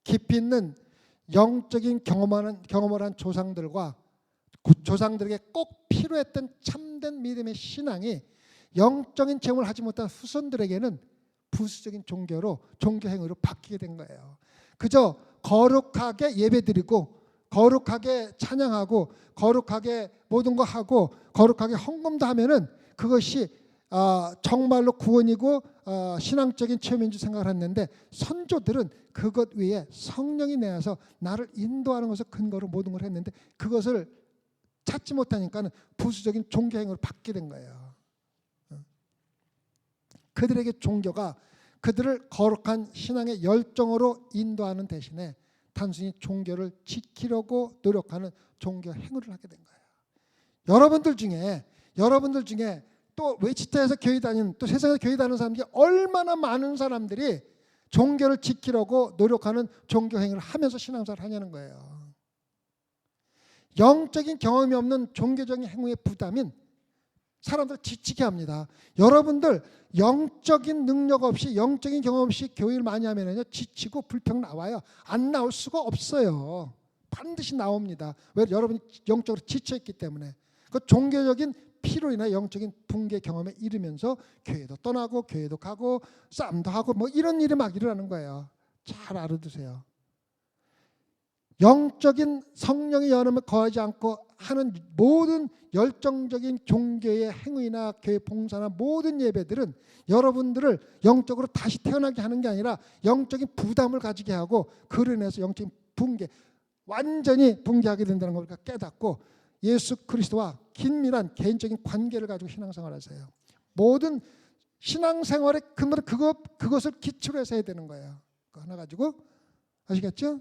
깊이 있는 영적인 경험을 한 조상들과 조상들에게 꼭 필요했던 참된 믿음의 신앙이 영적인 체험을 하지 못한 후손들에게는 부수적인 종교 행위로 바뀌게 된 거예요. 그저 거룩하게 예배드리고 거룩하게 찬양하고 거룩하게 모든 거 하고 거룩하게 헌금도 하면은 그것이 정말로 구원이고 신앙적인 체험인 줄 생각을 했는데 선조들은 그것 위에 성령이 내어서 나를 인도하는 것을 근거로 모든 걸 했는데 그것을 찾지 못하니까는 부수적인 종교 행위로 바뀌게 된 거예요. 그들에게 종교가 그들을 거룩한 신앙의 열정으로 인도하는 대신에 단순히 종교를 지키려고 노력하는 종교 행위를 하게 된 거예요. 여러분들 중에 또 외치타에서 교회 다니는 또 세상에서 교회 다니는 사람들이 얼마나 많은 사람들이 종교를 지키려고 노력하는 종교 행위를 하면서 신앙생활을 하냐는 거예요. 영적인 경험이 없는 종교적인 행위의 부담인 사람들 지치게 합니다. 여러분들 영적인 능력 없이 영적인 경험 없이 교회를 많이 하면요 지치고 불평 나와요. 안 나올 수가 없어요. 반드시 나옵니다. 왜? 여러분이 영적으로 지쳐있기 때문에. 그 종교적인 피로 인해 영적인 붕괴 경험에 이르면서 교회도 떠나고 교회도 가고 싸움도 하고 뭐 이런 일이 막 일어나는 거예요. 잘 알아두세요. 영적인 성령의 연함을 거하지 않고 하는 모든 열정적인 종교의 행위나 교회 봉사나 모든 예배들은 여러분들을 영적으로 다시 태어나게 하는 게 아니라 영적인 부담을 가지게 하고 그로 인해서 영적인 붕괴, 완전히 붕괴하게 된다는 걸 깨닫고 예수 그리스도와 긴밀한 개인적인 관계를 가지고 신앙생활을 하세요. 모든 신앙생활의 근본은 그것을 기초로 해서 해야 되는 거예요. 그거 하나 가지고 아시겠죠?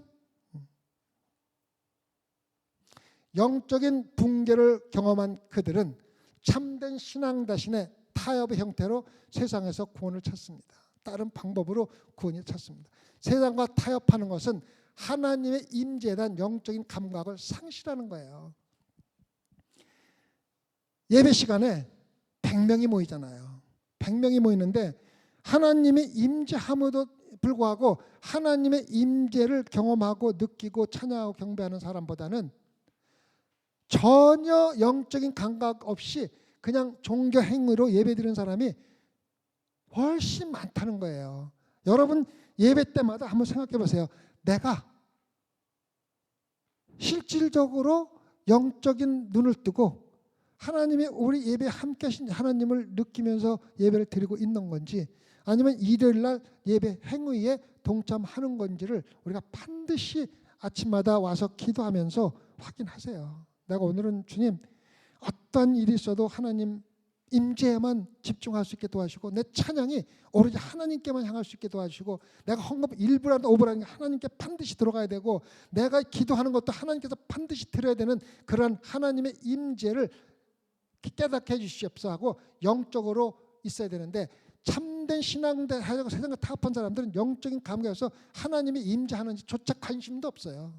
영적인 붕괴를 경험한 그들은 참된 신앙 대신에 타협의 형태로 세상에서 구원을 찾습니다. 다른 방법으로 구원을 찾습니다. 세상과 타협하는 것은 하나님의 임재에 대한 영적인 감각을 상실하는 거예요. 예배 시간에 100명이 모이잖아요. 100명이 모이는데 하나님의 임재함에도 불구하고 하나님의 임재를 경험하고 느끼고 찬양하고 경배하는 사람보다는 전혀 영적인 감각 없이 그냥 종교 행위로 예배드리는 사람이 훨씬 많다는 거예요. 여러분 예배 때마다 한번 생각해 보세요. 내가 실질적으로 영적인 눈을 뜨고 하나님이 우리 예배에 함께 하신 하나님을 느끼면서 예배를 드리고 있는 건지 아니면 일요일날 예배 행위에 동참하는 건지를 우리가 반드시 아침마다 와서 기도하면서 확인하세요. 내가 오늘은 주님 어떤 일이 있어도 하나님 임재에만 집중할 수 있게 도와주시고 내 찬양이 오로지 하나님께만 향할 수 있게 도와주시고 내가 헌금 1부라도 5부라도 하나님께 반드시 들어가야 되고 내가 기도하는 것도 하나님께서 반드시 들어야 되는 그런 하나님의 임재를 깨닫게 해주시옵소서 하고 영적으로 있어야 되는데 참된 신앙하고 세상과 타협한 사람들은 영적인 감각에서 하나님이 임재하는지 조차 관심도 없어요.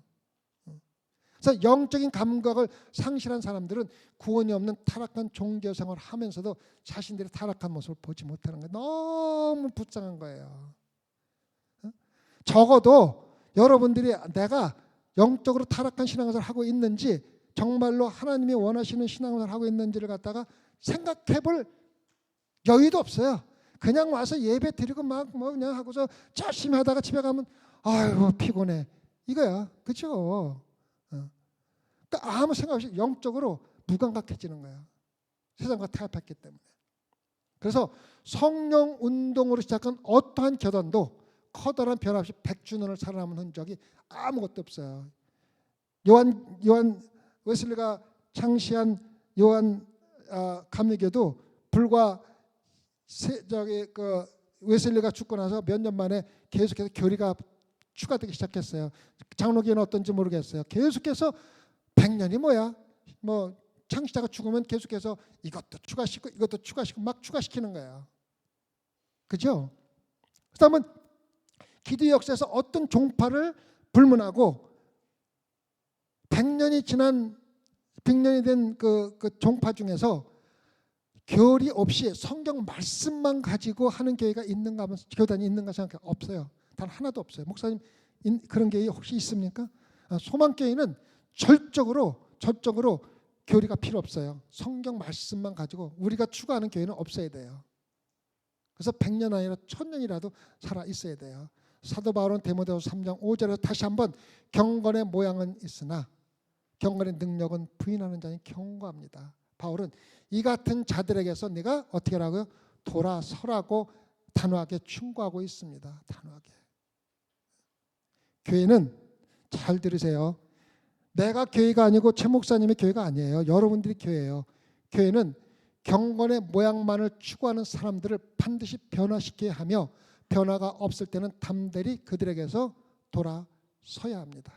그래서 영적인 감각을 상실한 사람들은 구원이 없는 타락한 종교 생활을 하면서도 자신들의 타락한 모습을 보지 못하는 거예요. 너무 불쌍한 거예요. 적어도 여러분들이 내가 영적으로 타락한 신앙생활을 하고 있는지, 정말로 하나님이 원하시는 신앙생활을 하고 있는지를 갖다가 생각해볼 여유도 없어요. 그냥 와서 예배 드리고 막 뭐 그냥 하고서 열심히 하다가 집에 가면 아이고 피곤해 이거야. 그렇죠? 그러니까 아무 생각 없이 영적으로 무감각해지는 거야. 세상과 타협했기 때문에. 그래서 성령 운동으로 시작한 어떠한 교단도 커다란 변화 없이 100주년을 살아남은 흔적이 아무것도 없어요. 요한 웨슬리가 창시한 요한 감리교도 불과 웨슬리가 죽고 나서 몇 년 만에 계속해서 교리가 추가되기 시작했어요. 장로교는 어떤지 모르겠어요. 계속해서 100년이 뭐야? 뭐 창시자가 죽으면 계속해서 이것도 추가시키고 이것도 추가시키고 막 추가시키는 거예요. 그죠? 그다음은 기도 역사에서 어떤 종파를 불문하고 100년이 된 그 종파 중에서 교리 없이 성경 말씀만 가지고 하는 교회가 있는가 하면 교단이 있는가 생각해 없어요. 단 하나도 없어요. 목사님 그런 교회 혹시 있습니까? 소망교회는 절적으로 교리가 필요 없어요. 성경 말씀만 가지고 우리가 추구하는 교회는 없어야 돼요. 그래서 100년 아니라 1000년이라도 살아 있어야 돼요. 사도 바울은 디모데후서 3장 5절에서 다시 한번 경건의 모양은 있으나 경건의 능력은 부인하는 자니 경고합니다. 바울은 이 같은 자들에게서 네가 어떻게 하라고요? 돌아서라고 단호하게 충고하고 있습니다. 단호하게. 교회는 잘 들으세요. 내가 교회가 아니고 최 목사님의 교회가 아니에요. 여러분들이 교회예요. 교회는 경건의 모양만을 추구하는 사람들을 반드시 변화시켜야 하며 변화가 없을 때는 담대히 그들에게서 돌아서야 합니다.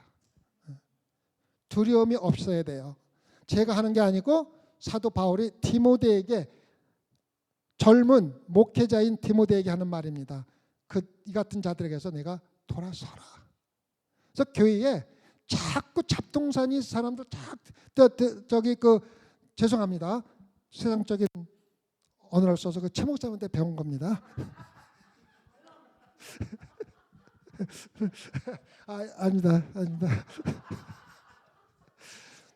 두려움이 없어야 돼요. 제가 하는 게 아니고 사도 바울이 디모데에게, 젊은 목회자인 디모데에게 하는 말입니다. 이 같은 자들에게서 내가 돌아서라. 그래서 교회에 자꾸 잡동사니 사람들 죄송합니다. 세상적인 언어를 써서 최 목사님한테 배운 겁니다. 아닙니다.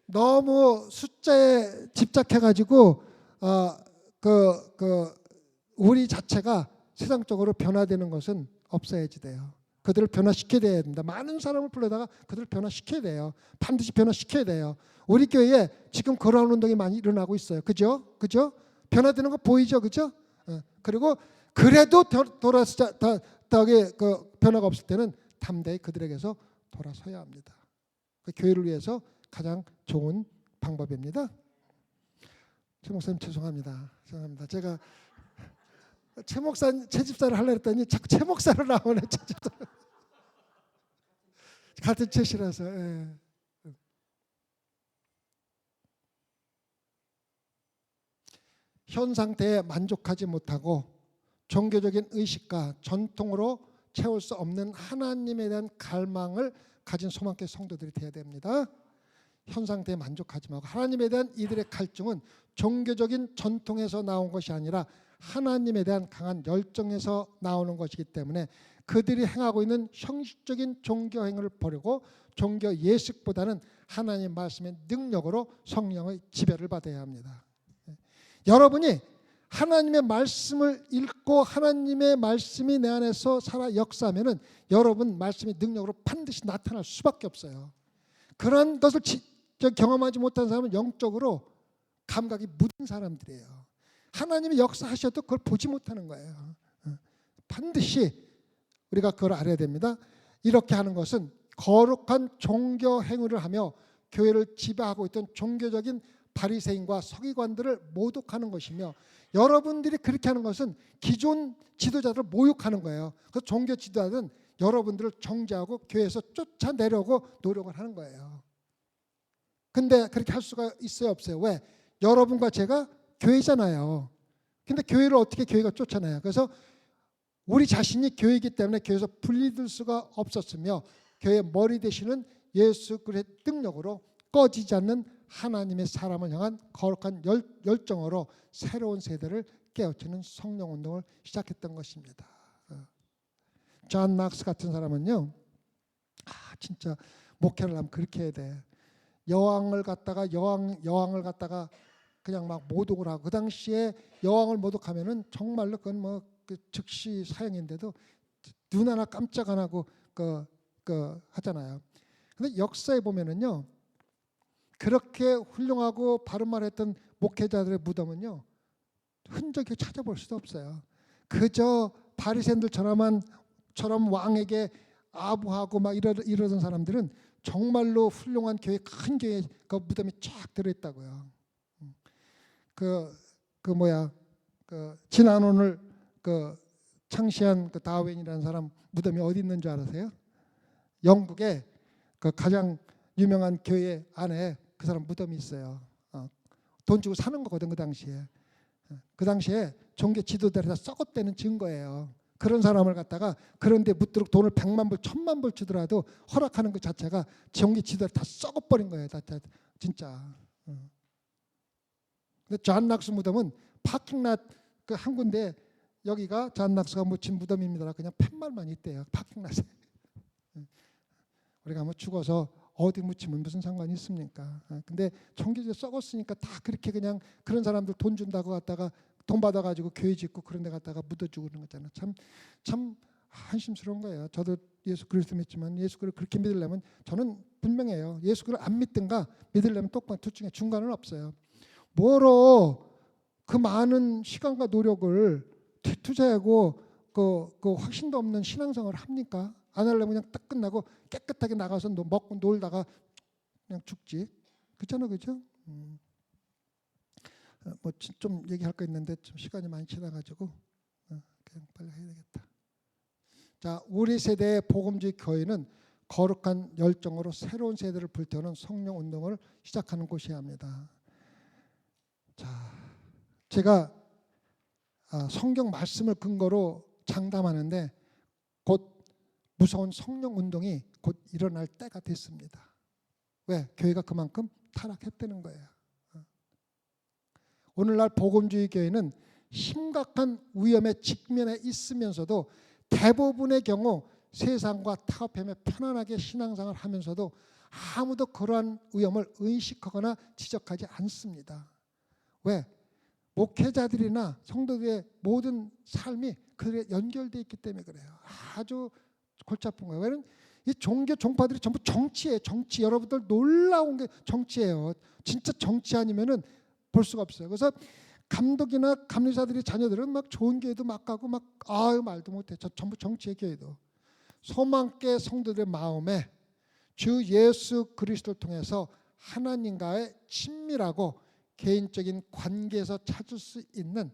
너무 숫자에 집착해가지고 우리 자체가 세상적으로 변화되는 것은 없어야지 돼요. 그들을 변화시켜야 된다. 많은 사람을 불러다가 그들을 변화시켜야 돼요. 반드시 변화시켜야 돼요. 우리 교회에 지금 그러한 운동이 많이 일어나고 있어요. 그죠? 변화되는 거 보이죠? 그죠? 그리고 그래도 변화가 없을 때는 담대히 그들에게서 돌아서야 합니다. 그 교회를 위해서 가장 좋은 방법입니다. 최 목사님 죄송합니다. 제가 최 집사를 하려고 했더니 자꾸 최 목사를 나오네. 같은 최씨라서. 예. 현 상태에 만족하지 못하고 종교적인 의식과 전통으로 채울 수 없는 하나님에 대한 갈망을 가진 소망교회 성도들이 되어야 됩니다. 현 상태에 만족하지 말고 하나님에 대한 이들의 갈증은 종교적인 전통에서 나온 것이 아니라 하나님에 대한 강한 열정에서 나오는 것이기 때문에 그들이 행하고 있는 형식적인 종교 행위를 버리고 종교 예식보다는 하나님 말씀의 능력으로 성령의 지배를 받아야 합니다. 여러분이 하나님의 말씀을 읽고 하나님의 말씀이 내 안에서 살아 역사하면은 여러분 말씀의 능력으로 반드시 나타날 수밖에 없어요. 그런 것을 경험하지 못한 사람은 영적으로 감각이 묻은 사람들이에요. 하나님이 역사하셔도 그걸 보지 못하는 거예요. 반드시 우리가 그걸 알아야 됩니다. 이렇게 하는 것은 거룩한 종교 행위를 하며 교회를 지배하고 있던 종교적인 바리새인과 서기관들을 모독하는 것이며, 여러분들이 그렇게 하는 것은 기존 지도자들을 모욕하는 거예요. 그래서 종교 지도자들은 여러분들을 정죄하고 교회에서 쫓아내려고 노력을 하는 거예요. 근데 그렇게 할 수가 있어요, 없어요? 왜? 여러분과 제가 교회잖아요. 근데 교회를 어떻게 교회가 쫓아내요? 그래서 우리 자신이 교회이기 때문에 교회에서 분리될 수가 없었으며 교회의 머리 되시는 예수 그리스도의 능력으로 꺼지지 않는 하나님의 사람을 향한 거룩한 열정으로 새로운 세대를 깨우치는 성령 운동을 시작했던 것입니다. 존 낙스 같은 사람은요, 진짜 목회를 하면 그렇게 해야 돼. 여왕을 갖다가 그냥 막 모독을 하고, 그 당시에 여왕을 모독하면은 정말로 그건 뭐 그 즉시 사형인데도 눈 하나 깜짝 안 하고 하잖아요. 근데 역사에 보면은요, 그렇게 훌륭하고 바른 말했던 목회자들의 무덤은요, 흔적이 찾아볼 수도 없어요. 그저 바리새인들처럼 왕에게 아부하고 막 이러던 사람들은 정말로 훌륭한 교회, 큰 교회 그 무덤이 쫙 들어있다고요. 진안원을 창시한 다윈이라는 사람 무덤이 어디 있는 줄 아세요? 영국의 그 가장 유명한 교회 안에 그 사람 무덤이 있어요. 돈 주고 사는 거거든, 그 당시에. 그 당시에 종교 지도자들이 다 썩었다는 증거예요. 그런 사람을 갖다가 그런데 묻도록 돈을 100만 불, 1000만 불 주더라도 허락하는 것 자체가 종교 지도자들 다 썩어버린 거예요. 다 진짜. 근데 존 낙스 무덤은 파킹랏 그 한 군데, 여기가 존 낙스가 묻힌 무덤입니다. 그냥 팻말만 있대요, 파킹랏에. 우리가 뭐 죽어서 어디 묻히면 무슨 상관이 있습니까? 근데 종교제 썩었으니까 다 그렇게 그냥 그런 사람들 돈 준다고 갖다가 돈 받아가지고 교회 짓고 그런 데 갖다가 묻어주고 그런 거잖아요. 참 한심스러운 거예요. 저도 예수 그리스도 믿지만 예수 그리스도 그렇게 믿으려면 저는 분명해요. 예수 그리스도 안 믿든가 믿으려면 똑바로 둘 중에 중간은 없어요. 뭐로 그 많은 시간과 노력을 투자하고 그 확신도 없는 신앙생활을 합니까? 안 하려면 그냥 딱 끝나고 깨끗하게 나가서 먹고 놀다가 그냥 죽지. 그렇잖아, 그죠? 뭐 좀 얘기할 거 있는데 좀 시간이 많이 지나가지고 그냥 빨리 해야 되겠다. 자, 우리 세대의 복음주의 교회는 거룩한 열정으로 새로운 세대를 불태우는 성령 운동을 시작하는 곳이어야 합니다. 자, 제가 성경 말씀을 근거로 장담하는데 곧 무서운 성령 운동이 곧 일어날 때가 됐습니다. 왜? 교회가 그만큼 타락했다는 거예요. 오늘날 복음주의 교회는 심각한 위험에 직면해 있으면서도 대부분의 경우 세상과 타협하며 편안하게 신앙생활을 하면서도 아무도 그러한 위험을 의식하거나 지적하지 않습니다. 왜? 목회자들이나 성도들의 모든 삶이 그들에 연결되어 있기 때문에 그래요. 아주 골치 아픈 거예요. 왜냐하면 이 종교 종파들이 전부 정치예요. 정치. 여러분들 놀라운 게 정치예요. 진짜 정치 아니면은 볼 수가 없어요. 그래서 감독이나 감리사들이 자녀들은 막 좋은 교회도 막 가고 막 말도 못해. 전부 정치의 교회도. 소망계 성도들의 마음에 주 예수 그리스도를 통해서 하나님과의 친밀하고 개인적인 관계에서 찾을 수 있는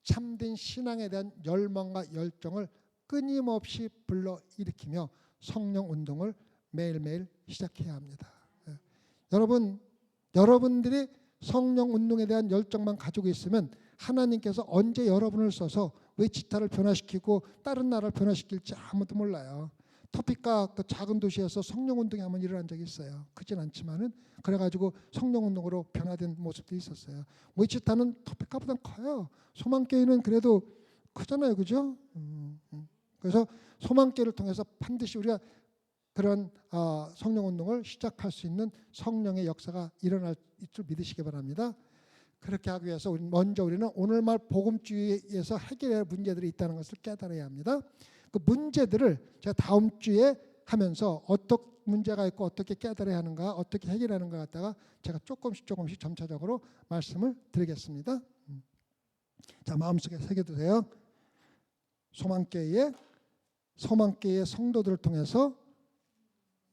참된 신앙에 대한 열망과 열정을 끊임없이 불러일으키며 성령 운동을 매일매일 시작해야 합니다. 여러분들이 성령 운동에 대한 열정만 가지고 있으면 하나님께서 언제 여러분을 써서 위치타를 변화시키고 다른 나라를 변화시킬지 아무도 몰라요. 터피카 그 작은 도시에서 성령 운동이 한번 일어난 적이 있어요. 크진 않지만은 그래가지고 성령 운동으로 변화된 모습도 있었어요. 위치타는 터피카보다 커요. 소망교회는 그래도 크잖아요, 그죠? 그래서 소망교회를 통해서 반드시 우리가 그런 성령 운동을 시작할 수 있는 성령의 역사가 일어날 줄 믿으시기 바랍니다. 그렇게 하기 위해서 먼저 우리는 오늘날 복음주의에서 해결해야 할 문제들이 있다는 것을 깨달아야 합니다. 그 문제들을 제가 다음 주에 하면서 어떤 문제가 있고 어떻게 깨달아야 하는가, 어떻게 해결하는가 갖다가 제가 조금씩 점차적으로 말씀을 드리겠습니다. 자, 마음속에 새겨두세요. 소망교회의 성도들을 통해서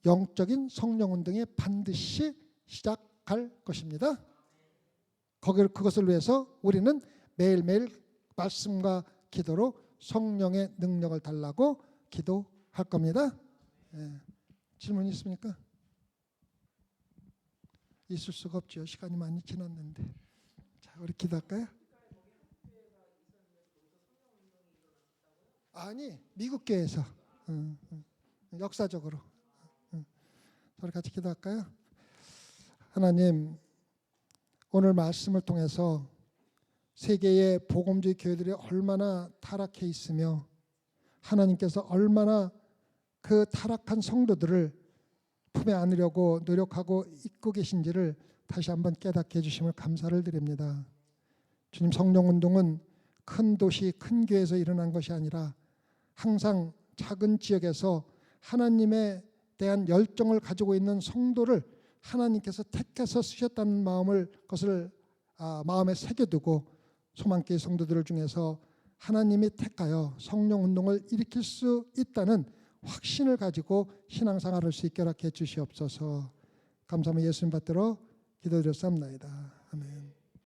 영적인 성령 운동이 반드시 시작할 것입니다. 그것을 위해서 우리는 매일매일 말씀과 기도로 성령의 능력을 달라고 기도할 겁니다. 질문 있습니까? 있을 수가 없죠. 시간이 많이 지났는데. 자, 우리 기도할까요? 아니, 미국 교회에서 역사적으로. 우리 같이 기도할까요? 하나님, 오늘 말씀을 통해서 세계의 복음주의 교회들이 얼마나 타락해 있으며 하나님께서 얼마나 그 타락한 성도들을 품에 안으려고 노력하고 있고 계신지를 다시 한번 깨닫게 해주심을 감사를 드립니다. 주님, 성령운동은 큰 도시, 큰 교회에서 일어난 것이 아니라 항상 작은 지역에서 하나님에 대한 열정을 가지고 있는 성도를 하나님께서 택해서 쓰셨다는 것을 마음에 새겨두고 소망교회 성도들 중에서 하나님이 택하여 성령운동을 일으킬 수 있다는 확신을 가지고 신앙생활을 할 수 있게 허락해 주시옵소서. 감사하며 예수님 받들어 기도드렸사옵나이다. 아멘.